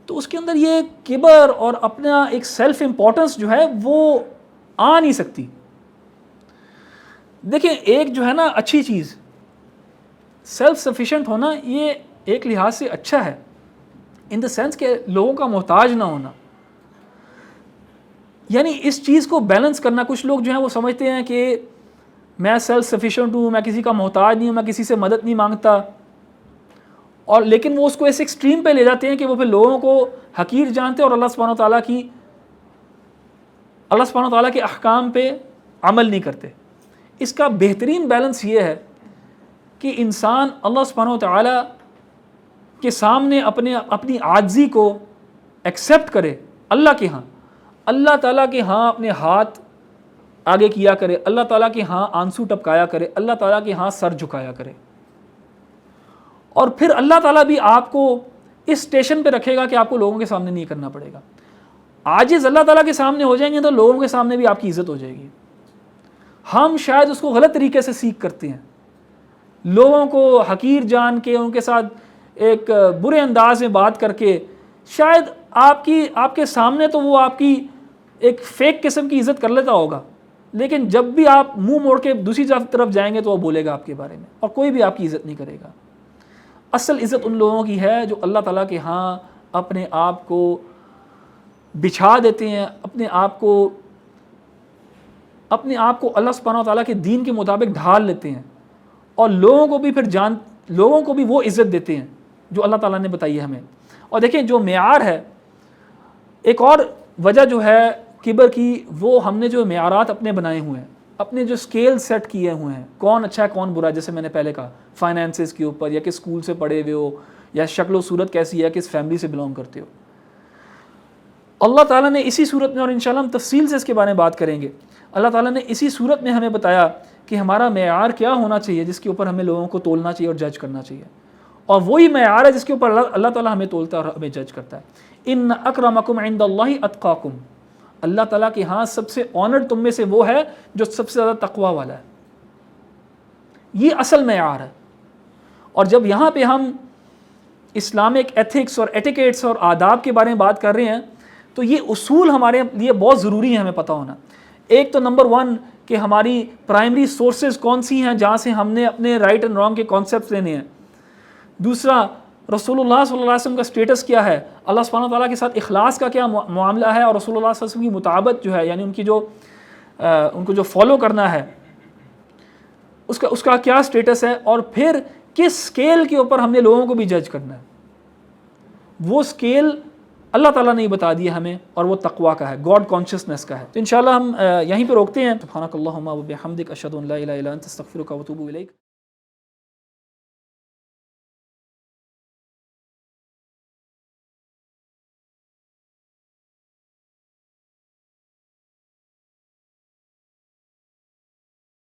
تو اس کے اندر یہ کبر اور اپنا ایک سیلف امپورٹنس جو ہے وہ آ نہیں سکتی. دیکھیں ایک جو ہے نا اچھی چیز، سیلف سفیشینٹ ہونا، یہ ایک لحاظ سے اچھا ہے، ان دا سینس کہ لوگوں کا محتاج نہ ہونا. یعنی اس چیز کو بیلنس کرنا. کچھ لوگ جو ہیں وہ سمجھتے ہیں کہ میں سیلف سفیشینٹ ہوں، میں کسی کا محتاج نہیں ہوں، میں کسی سے مدد نہیں مانگتا، اور لیکن وہ اس کو اس ایکسٹریم پہ لے جاتے ہیں کہ وہ پھر لوگوں کو حقیر جانتے اور اللہ سبحانہ و تعالیٰ کے احکام پہ عمل نہیں کرتے. اس کا بہترین بیلنس یہ ہے کہ انسان اللہ سبحانہ و تعالیٰ کے سامنے اپنی عاجزی کو ایکسیپٹ کرے اللہ کے ہاں، اللہ تعالیٰ کے ہاں اپنے ہاتھ آگے کیا کرے، اللہ تعالیٰ کے ہاں آنسو ٹپکایا کرے، اللہ تعالیٰ کے ہاں سر جھکایا کرے. اور پھر اللہ تعالیٰ بھی آپ کو اس اسٹیشن پہ رکھے گا کہ آپ کو لوگوں کے سامنے نہیں کرنا پڑے گا. عاجز اللہ تعالیٰ کے سامنے ہو جائیں گے تو لوگوں کے سامنے بھی آپ کی عزت ہو جائے گی. ہم شاید اس کو غلط طریقے سے سیکھ کرتے ہیں، لوگوں کو حقیر جان کے ان کے ساتھ ایک برے انداز میں بات کر کے، شاید آپ کے سامنے تو وہ آپ کی ایک فیک قسم کی عزت کر لیتا ہوگا، لیکن جب بھی آپ منہ موڑ کے دوسری طرف جائیں گے تو وہ بولے گا آپ کے بارے میں، اور کوئی بھی آپ کی عزت نہیں کرے گا. اصل عزت ان لوگوں کی ہے جو اللہ تعالیٰ کے ہاں اپنے آپ کو بچھا دیتے ہیں، اپنے آپ کو اللہ سبحانہ و تعالیٰ کے دین کے مطابق ڈھال لیتے ہیں، اور لوگوں کو بھی وہ عزت دیتے ہیں جو اللہ تعالیٰ نے بتائی ہے ہمیں. اور دیکھیں جو معیار ہے، ایک اور وجہ جو ہے کبر کی، وہ ہم نے جو معیارات اپنے بنائے ہوئے ہیں، اپنے جو اسکیل سیٹ کیے ہوئے ہیں، کون اچھا ہے کون برا، جیسے میں نے پہلے کہا فائنینسز کے اوپر، یا کس اسکول سے پڑھے ہوئے ہو، یا شکل و صورت کیسی ہے، کس فیملی سے بلانگ کرتے ہو. اللہ تعالیٰ نے اسی صورت میں، اور انشاءاللہ ہم تفصیل سے اس کے بارے میں بات کریں گے، اللہ تعالیٰ نے اسی صورت میں ہمیں بتایا کہ ہمارا معیار کیا ہونا چاہیے جس کے اوپر ہمیں لوگوں کو تولنا چاہیے اور جج کرنا چاہیے. اور وہی معیار ہے جس کے اوپر اللہ تعالیٰ ہمیں تولتا ہے اور ہمیں جج کرتا ہے. ان اکرمکم عند اللہ اتقاکم، اللہ تعالیٰ کے ہاں سب سے آنرڈ تم میں سے وہ ہے جو سب سے زیادہ تقوی والا ہے. یہ اصل معیار ہے. اور جب یہاں پہ ہم اسلامک ایتھکس اور ایٹیکیٹس اور آداب کے بارے میں بات کر رہے ہیں تو یہ اصول ہمارے لیے بہت ضروری ہے ہمیں پتہ ہونا. ایک تو نمبر 1 کہ ہماری پرائمری سورسز کون سی ہیں جہاں سے ہم نے اپنے رائٹ اینڈ رانگ کے کانسیپٹس لینے ہیں. دوسرا رسول اللہ صلی اللہ علیہ وسلم کا سٹیٹس کیا ہے، اللہ سبحانہ تعالیٰ کے ساتھ اخلاص کا کیا معاملہ ہے، اور رسول اللہ صلی اللہ علیہ وسلم کی مطابقت جو ہے یعنی ان کو جو فالو کرنا ہے اس کا کیا سٹیٹس ہے، اور پھر کس سکیل کے اوپر ہم نے لوگوں کو بھی جج کرنا ہے. وہ سکیل اللہ تعالیٰ نے بتا دیا ہمیں، اور وہ تقویٰ کا ہے، گاڈ کانشسنس کا ہے. تو انشاءاللہ ہم یہیں پہ روکتے ہیں. سبحانک اللہم و بحمدک اشہد ان لا الہ الا انت استغفرک و اتوب الیک.